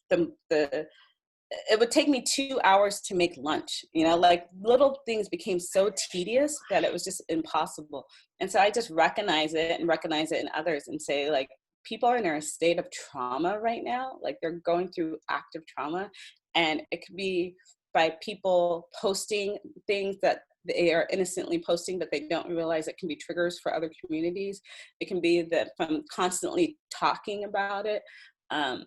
[SPEAKER 1] it would take me 2 hours to make lunch, you know, like little things became so tedious that it was just impossible. And so I just recognize it in others and say like, people are in a state of trauma right now. Like they're going through active trauma, and it could be by people posting things that they are innocently posting that they don't realize it can be triggers for other communities. It can be that from constantly talking about it. And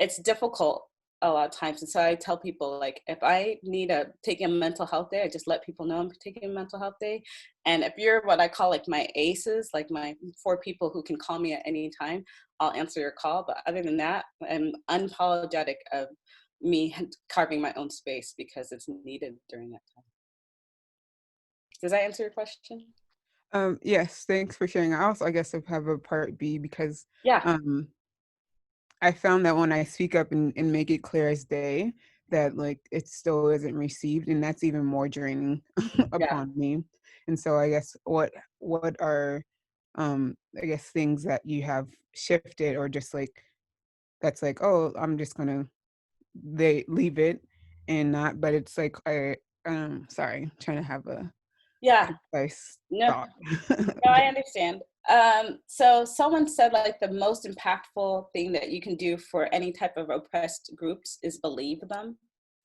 [SPEAKER 1] it's difficult a lot of times. And so I tell people, like, if I need to take a mental health day, I just let people know I'm taking a mental health day. And if you're what I call like my aces, like my 4 people who can call me at any time, I'll answer your call. But other than that, I'm unapologetic of me carving my own space because it's needed during that time. Does that answer your question?
[SPEAKER 3] Yes, thanks for sharing. I also, I guess, have a part B because
[SPEAKER 1] Yeah.
[SPEAKER 3] I found that when I speak up and make it clear as day, that like it still isn't received, and that's even more draining
[SPEAKER 1] Yeah.
[SPEAKER 3] upon me. And so I guess what are I guess things that you have shifted, or just like that's like, oh, I'm just gonna they leave it and not, but it's like sorry, I'm trying to have a
[SPEAKER 1] Yeah.
[SPEAKER 3] concise
[SPEAKER 1] No,
[SPEAKER 3] thought.
[SPEAKER 1] no, I understand. So someone said like the most impactful thing that you can do for any type of oppressed groups is believe them.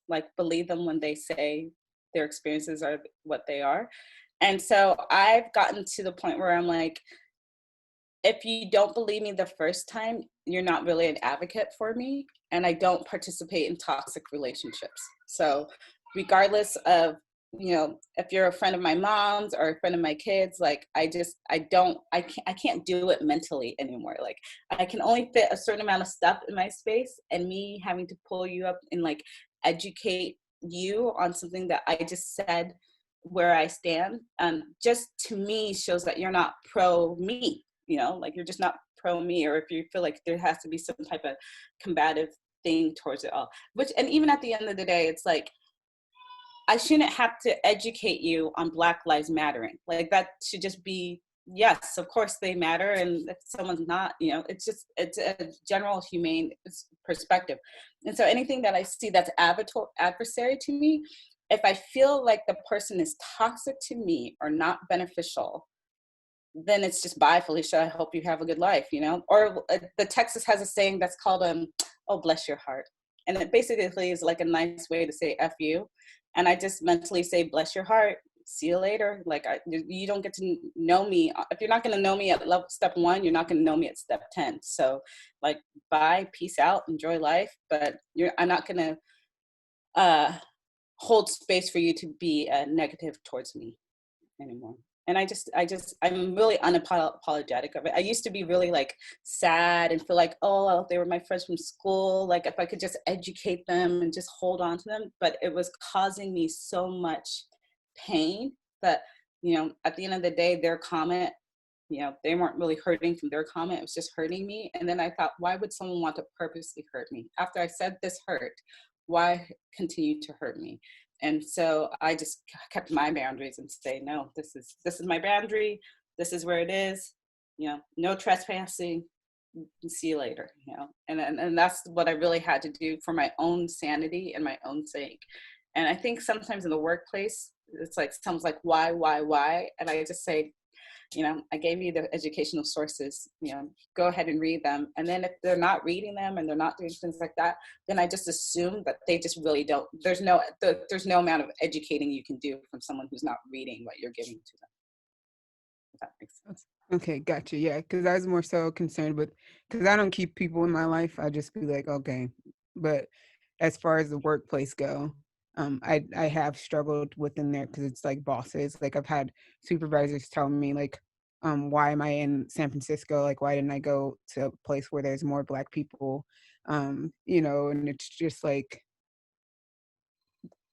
[SPEAKER 1] Like believe them when they say their experiences are what they are. And so I've gotten to the point where I'm like, if you don't believe me the first time, you're not really an advocate for me. And I don't participate in toxic relationships. So regardless of, you know, if you're a friend of my mom's or a friend of my kids, like I can't do it mentally anymore. Like I can only fit a certain amount of stuff in my space, and me having to pull you up and like educate you on something that I just said where I stand, just to me shows that you're not pro me. You know, like you're just not pro me, or if you feel like there has to be some type of combative thing towards it all, which, and even at the end of the day, it's like, I shouldn't have to educate you on Black Lives Mattering. Like that should just be, yes, of course they matter. And if someone's not, you know, it's a general humane perspective. And so anything that I see that's adversary to me, if I feel like the person is toxic to me or not beneficial, then it's just, bye, Felicia, I hope you have a good life, you know? Or the Texas has a saying that's called, oh, bless your heart. And it basically is like a nice way to say F you. And I just mentally say, bless your heart, see you later. Like you don't get to know me. If you're not gonna know me at level step 1, you're not gonna know me at step 10. So like, bye, peace out, enjoy life. But I'm not gonna hold space for you to be negative towards me anymore. And I'm really unapologetic of it. I used to be really like sad and feel like, oh, they were my friends from school. Like if I could just educate them and just hold on to them, but it was causing me so much pain that, you know, at the end of the day, their comment, you know, they weren't really hurting from their comment. It was just hurting me. And then I thought, why would someone want to purposely hurt me? After I said this hurt, why continue to hurt me? And so I just kept my boundaries and say, no, this is my boundary. This is where it is. You know, no trespassing. See you later. You know, and that's what I really had to do for my own sanity and my own sake. And I think sometimes in the workplace, it's like someone's like, why? And I just say, you know, I gave you the educational sources, you know, go ahead and read them. And then if they're not reading them and they're not doing things like that, then I just assume that they just really don't, there's no amount of educating you can do from someone who's not reading what you're giving to them. If that makes sense.
[SPEAKER 3] Okay, gotcha. Yeah, because I was more so concerned with, because I don't keep people in my life. I just be like, okay, but as far as the workplace go, I have struggled within there because it's like bosses. Like I've had supervisors tell me like, why am I in San Francisco? Like, why didn't I go to a place where there's more Black people? You know, and it's just like,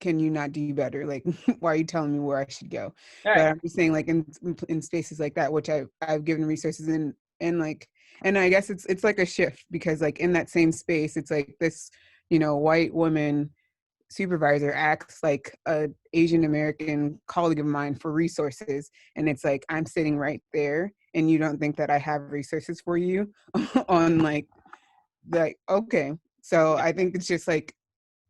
[SPEAKER 3] can you not do better? Like, why are you telling me where I should go?
[SPEAKER 1] All
[SPEAKER 3] But
[SPEAKER 1] right.
[SPEAKER 3] I'm just saying, like in spaces like that, which I've given resources in, and like, and I guess it's like a shift because like in that same space, it's like this, you know, white woman supervisor acts like a Asian American colleague of mine for resources, and it's like I'm sitting right there, and you don't think that I have resources for you on like okay. So I think it's just like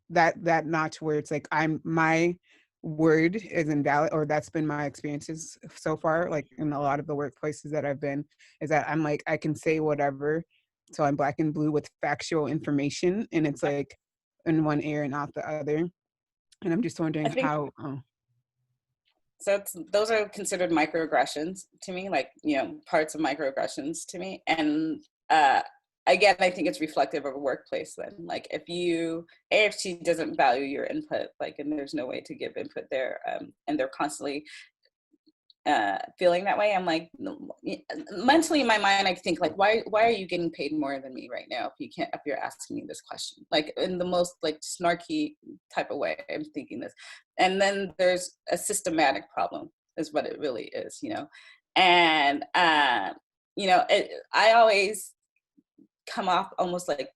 [SPEAKER 3] that notch where it's like my word is invalid, or that's been my experiences so far, like in a lot of the workplaces that I've been, is that I'm like I can say whatever, so I'm Black and blue with factual information, and it's like in one ear and out the other. And I'm just
[SPEAKER 1] I
[SPEAKER 3] wondering
[SPEAKER 1] think
[SPEAKER 3] how
[SPEAKER 1] so. Those are considered microaggressions to me, like, you know, parts of microaggressions to me. And again, I think it's reflective of a workplace then. Like if AFT doesn't value your input, like, and there's no way to give input there, and they're constantly feeling that way, I'm like, mentally in my mind, I think like, why are you getting paid more than me right now if you're asking me this question, like in the most like snarky type of way, I'm thinking this. And then there's a systematic problem is what it really is, you know. And you know, I always come off almost like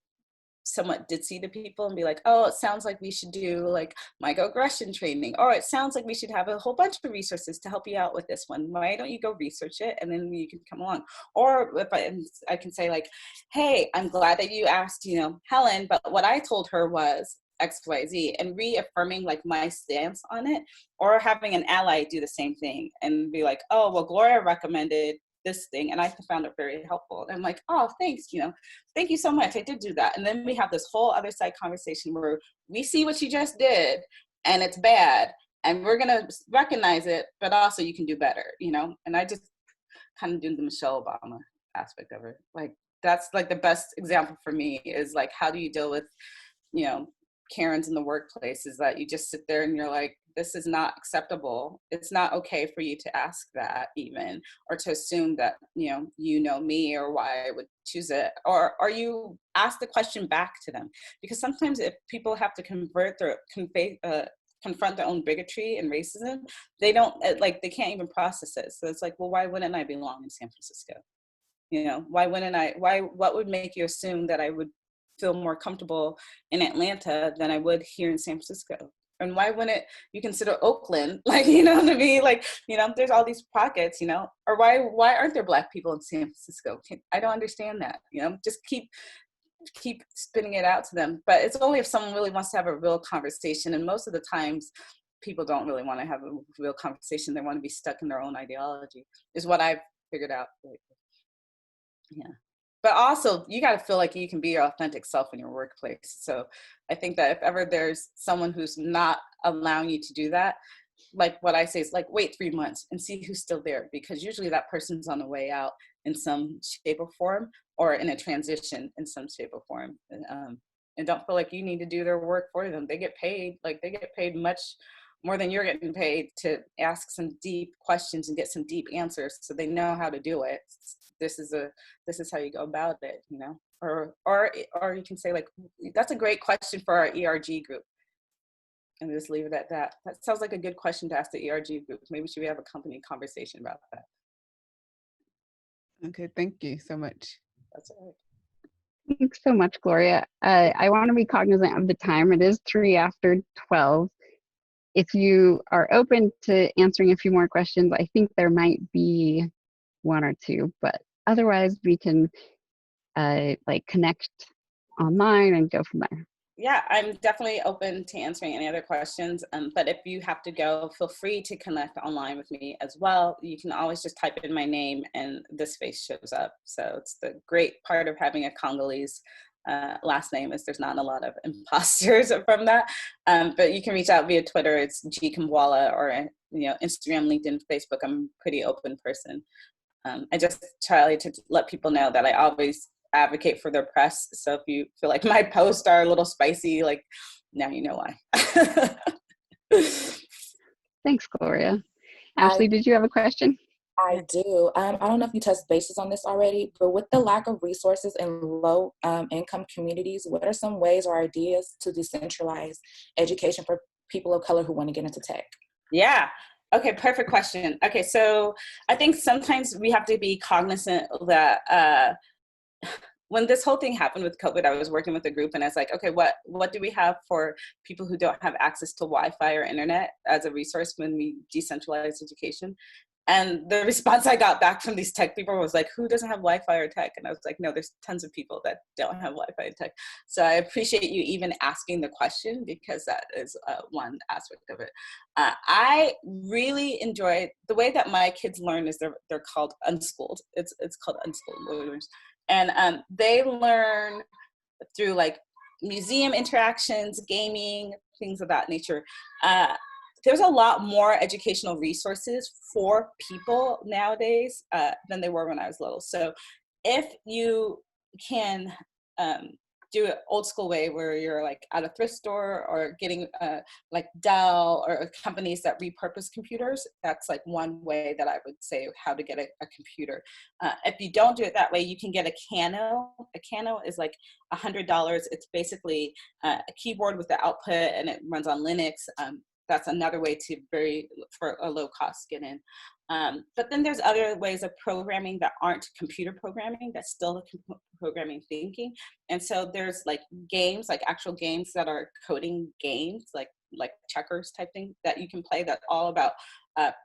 [SPEAKER 1] somewhat ditzy to people and be like, oh, it sounds like we should do like microaggression training, or it sounds like we should have a whole bunch of resources to help you out with this one. Why don't you go research it and then you can come along? Or if I can say like, hey, I'm glad that you asked, you know, Helen, but what I told her was XYZ, and reaffirming like my stance on it, or having an ally do the same thing and be like, oh, well, Gloria recommended this thing and I found it very helpful. And I'm like, oh, thanks, you know, thank you so much. I did do that. And then we have this whole other side conversation where we see what you just did and it's bad and we're going to recognize it, but also you can do better, you know? And I just kind of do the Michelle Obama aspect of it. Like, that's like the best example for me is like, how do you deal with, you know, Karens in the workplace, is that you just sit there and you're like, this is not acceptable. It's not okay for you to ask that even, or to assume that, you know me or why I would choose it, or you ask the question back to them. Because sometimes if people have to confront their own bigotry and racism, they don't, like, they can't even process it. So it's like, well, why wouldn't I belong in San Francisco? You know, why wouldn't I, what would make you assume that I would feel more comfortable in Atlanta than I would here in San Francisco? And why wouldn't you consider Oakland? Like, you know, to me, like, you know, there's all these pockets, you know, or why aren't there Black people in San Francisco? I don't understand that, you know, just keep spinning it out to them. But it's only if someone really wants to have a real conversation. And most of the times people don't really want to have a real conversation. They want to be stuck in their own ideology, is what I've figured out. Yeah. But also, you got to feel like you can be your authentic self in your workplace. So I think that if ever there's someone who's not allowing you to do that, like what I say is like, wait 3 months and see who's still there, because usually that person's on the way out in some shape or form, or in a transition in some shape or form. And don't feel like you need to do their work for them. They get paid much more than you're getting paid to ask some deep questions and get some deep answers, so they know how to do it. This is how you go about it, you know. Or you can say like, that's a great question for our ERG group, and just leave it at that. That sounds like a good question to ask the ERG group. Maybe should we have a company conversation about that?
[SPEAKER 3] Okay, thank you so much.
[SPEAKER 1] That's all right.
[SPEAKER 2] Thanks so much, Gloria. I want to be cognizant of the time. It is 3 after 12. If you are open to answering a few more questions, I think there might be 1 or 2, but otherwise we can like connect online and go from there.
[SPEAKER 1] Yeah, I'm definitely open to answering any other questions. But if you have to go, feel free to connect online with me as well. You can always just type in my name and this face shows up. So it's the great part of having a Congolese last name, is there's not a lot of imposters from that. But you can reach out via Twitter. It's G Kimbwala, or Instagram, LinkedIn, Facebook. I'm a pretty open person. I just try to let people know that I always advocate for their press. So if you feel like my posts are a little spicy, like now you know why.
[SPEAKER 2] Thanks, Gloria. Ashley, did you have a question?
[SPEAKER 4] I do. I don't know if you touched bases on this already, but with the lack of resources in low income communities, what are some ways or ideas to decentralize education for people of color who want to get into tech?
[SPEAKER 1] Yeah. Okay, perfect question. Okay, so I think sometimes we have to be cognizant that when this whole thing happened with COVID, I was working with a group and I was like, okay, what do we have for people who don't have access to Wi-Fi or internet as a resource when we decentralize education? And the response I got back from these tech people was like, who doesn't have Wi-Fi or tech? And I was like, no, there's tons of people that don't have Wi-Fi and tech. So I appreciate you even asking the question, because that is one aspect of it. I really enjoy the way that my kids learn is they're called unschooled. It's called unschooled learners. And they learn through like museum interactions, gaming, things of that nature. There's a lot more educational resources for people nowadays than they were when I was little. So if you can do it old school way where you're like at a thrift store or getting like Dell or companies that repurpose computers, that's like one way that I would say how to get a computer. If you don't do it that way, you can get a Kano. A Kano is like $100. It's basically a keyboard with the output and it runs on Linux. That's another way to for a low cost get in. But then there's other ways of programming that aren't computer programming, that's still programming thinking. And so there's like games, like actual games that are coding games, like checkers type thing that you can play that's all about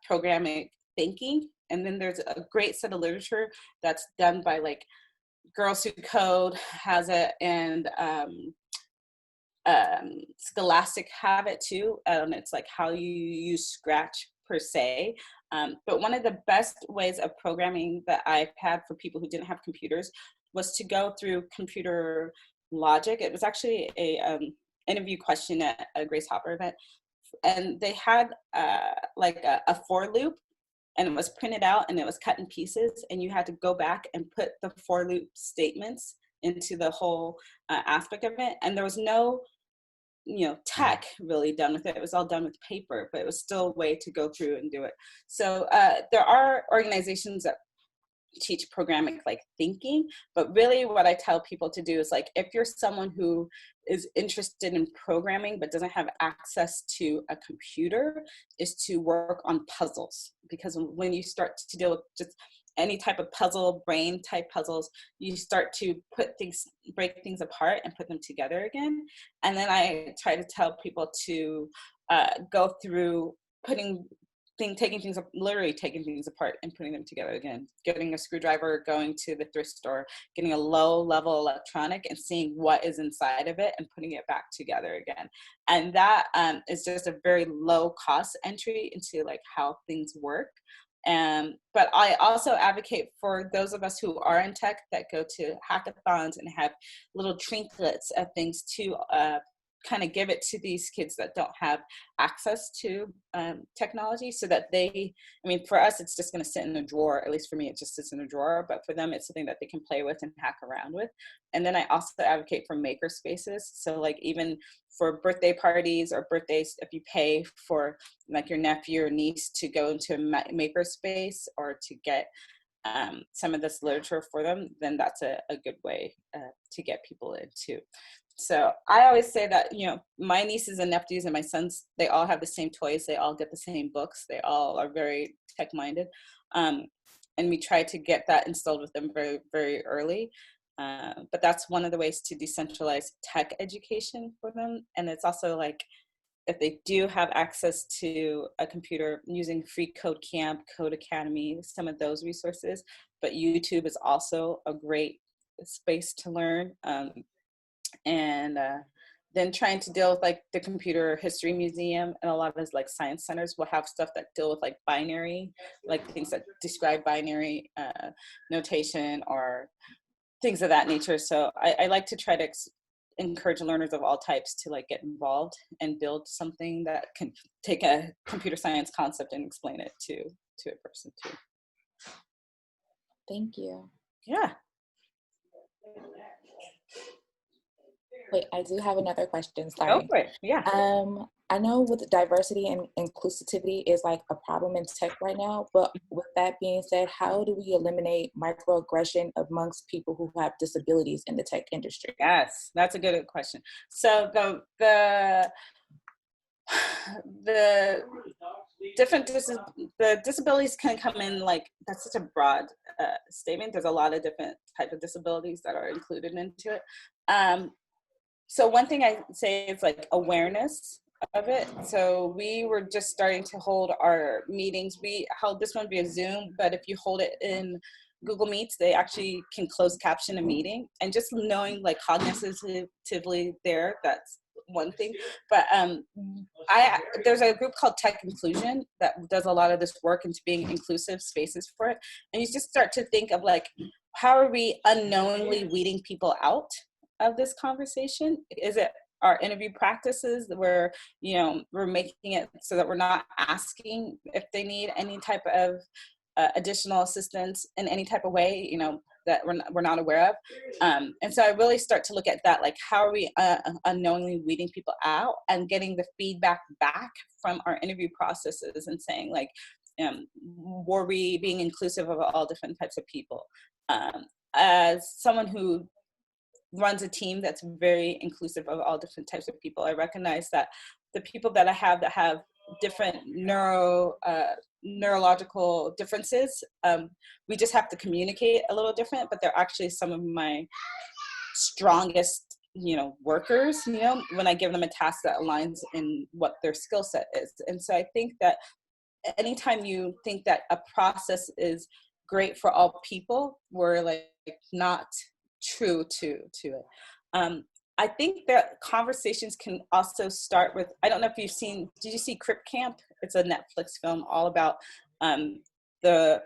[SPEAKER 1] programming thinking. And then there's a great set of literature that's done by like Girls Who Code has it, and Scholastic have it too. It's like how you use Scratch per se. But one of the best ways of programming that I've had for people who didn't have computers was to go through computer logic. It was actually a interview question at a Grace Hopper event. And they had like a for loop, and it was printed out and it was cut in pieces. And you had to go back and put the for loop statements into the whole aspect of it. And there was no tech really done with it. It was all done with paper, but it was still a way to go through and do it. So there are organizations that teach programming like thinking, but really what I tell people to do is like, if you're someone who is interested in programming but doesn't have access to a computer, is to work on puzzles. Because when you start to deal with just any type of puzzle, brain type puzzles, you start to break things apart and put them together again. And then I try to tell people to go through taking things apart and putting them together again. Getting a screwdriver, going to the thrift store, getting a low level electronic and seeing what is inside of it and putting it back together again. And that is just a very low cost entry into like how things work. But I also advocate for those of us who are in tech that go to hackathons and have little trinkets of things to kind of give it to these kids that don't have access to technology, so that for us, it's just going to sit in a drawer. At least for me, it just sits in a drawer. But for them, it's something that they can play with and hack around with. And then I also advocate for maker spaces. So like even for birthday parties or birthdays, if you pay for like your nephew or niece to go into a maker space or to get some of this literature for them, then that's a good way to get people into. So I always say that, my nieces and nephews and my sons, they all have the same toys. They all get the same books. They all are very tech minded. And we try to get that instilled with them very, very early. But that's one of the ways to decentralize tech education for them. And it's also like, if they do have access to a computer, using Free Code Camp, Code Academy, some of those resources. But YouTube is also a great space to learn. And then trying to deal with like the Computer History Museum, and a lot of those like science centers will have stuff that deal with like binary, like things that describe binary notation or things of that nature. So I like to try to encourage learners of all types to like get involved and build something that can take a computer science concept and explain it to a person too.
[SPEAKER 4] Thank you.
[SPEAKER 1] Yeah.
[SPEAKER 4] Wait, I do have another question,
[SPEAKER 1] Go
[SPEAKER 4] sorry.
[SPEAKER 1] for it, yeah.
[SPEAKER 4] I know with diversity and inclusivity is like a problem in tech right now, but with that being said, how do we eliminate microaggression amongst people who have disabilities in the tech industry?
[SPEAKER 1] Yes, that's a good question. So the different the disabilities can come in, like, that's such a broad statement. There's a lot of different types of disabilities that are included into it. So one thing I say is like awareness of it. So we were just starting to hold our meetings. We held this one via Zoom, but if you hold it in Google Meets, they actually can close caption a meeting, and just knowing like cognitively there, that's one thing. But there's a group called Tech Inclusion that does a lot of this work into being inclusive spaces for it. And you just start to think of like, how are we unknowingly weeding people out of this conversation? Is it our interview practices where, you know, we're making it so that we're not asking if they need any type of additional assistance in any type of way, you know, that we're not aware of. And so I really start to look at that, like, how are we unknowingly weeding people out and getting the feedback back from our interview processes and saying, like, were we being inclusive of all different types of people? As someone who runs a team that's very inclusive of all different types of people, I recognize that the people that I have that have different neurological differences, we just have to communicate a little different, but they're actually some of my strongest, you know, workers, you know, when I give them a task that aligns in what their skill set is. And so I think that anytime you think that a process is great for all people, we're like not true to it. I think that conversations can also start with, I don't know if you've seen, did you see Crip Camp? It's a Netflix film all about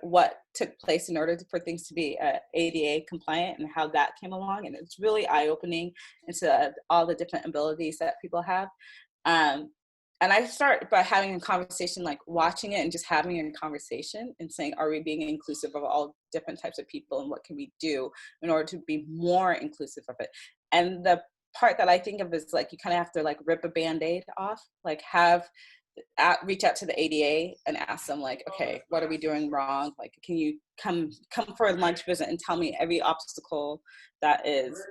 [SPEAKER 1] what took place in order for things to be ADA compliant and how that came along. And it's really eye-opening into all the different abilities that people have. And I start by having a conversation, like watching it and just having a conversation and saying, are we being inclusive of all different types of people, and what can we do in order to be more inclusive of it? And the part that I think of is like, you kind of have to like rip a Band-Aid off, like reach out to the ADA and ask them, like, okay, what are we doing wrong? Like, can you come for a lunch visit and tell me every obstacle that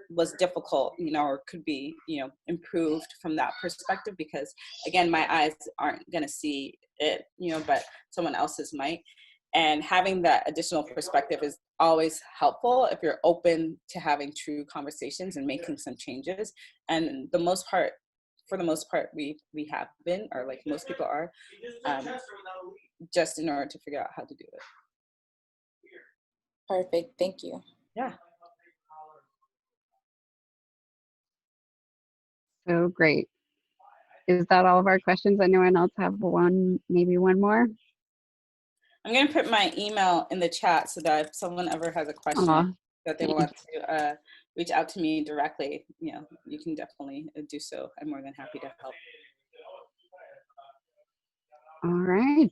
[SPEAKER 1] was difficult, you know, or could be, you know, improved from that perspective? Because again, my eyes aren't going to see it, you know, but someone else's might. And having that additional perspective is always helpful if you're open to having true conversations and making some changes. And for the most part, we have been, or like most people are, just in order to figure out how to do it.
[SPEAKER 4] Perfect, thank you.
[SPEAKER 1] Yeah.
[SPEAKER 2] So great. Is that all of our questions? Anyone else have maybe one more?
[SPEAKER 1] I'm going to put my email in the chat so that if someone ever has a question that they want to reach out to me directly, you know, you can definitely do so. I'm more than happy to help.
[SPEAKER 2] All right.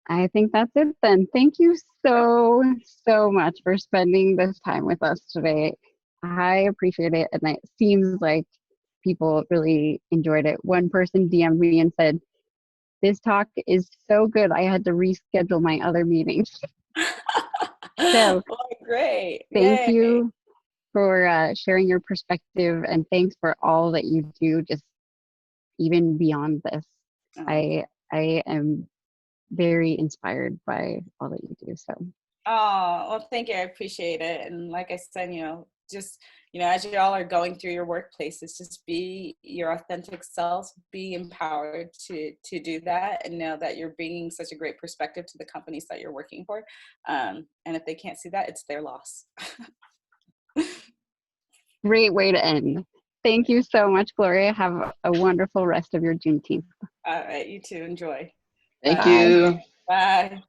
[SPEAKER 2] I think that's it then. Thank you so much for spending this time with us today. I appreciate it, and it seems like people really enjoyed it. One person DM'd me and said, "This talk is so good, I had to reschedule my other meetings." So
[SPEAKER 1] great.
[SPEAKER 2] Thank you for sharing your perspective, and thanks for all that you do, just even beyond this. I am very inspired by all that you do. So.
[SPEAKER 1] Oh, well, thank you. I appreciate it. And like I said, you know, just, you know, as you all are going through your workplaces, just be your authentic selves, be empowered to do that, and know that you're bringing such a great perspective to the companies that you're working for. And if they can't see that, it's their loss.
[SPEAKER 2] Great way to end. Thank you so much, Gloria. Have a wonderful rest of your Juneteenth.
[SPEAKER 1] All right, you too. Enjoy.
[SPEAKER 5] Thank you.
[SPEAKER 1] Bye.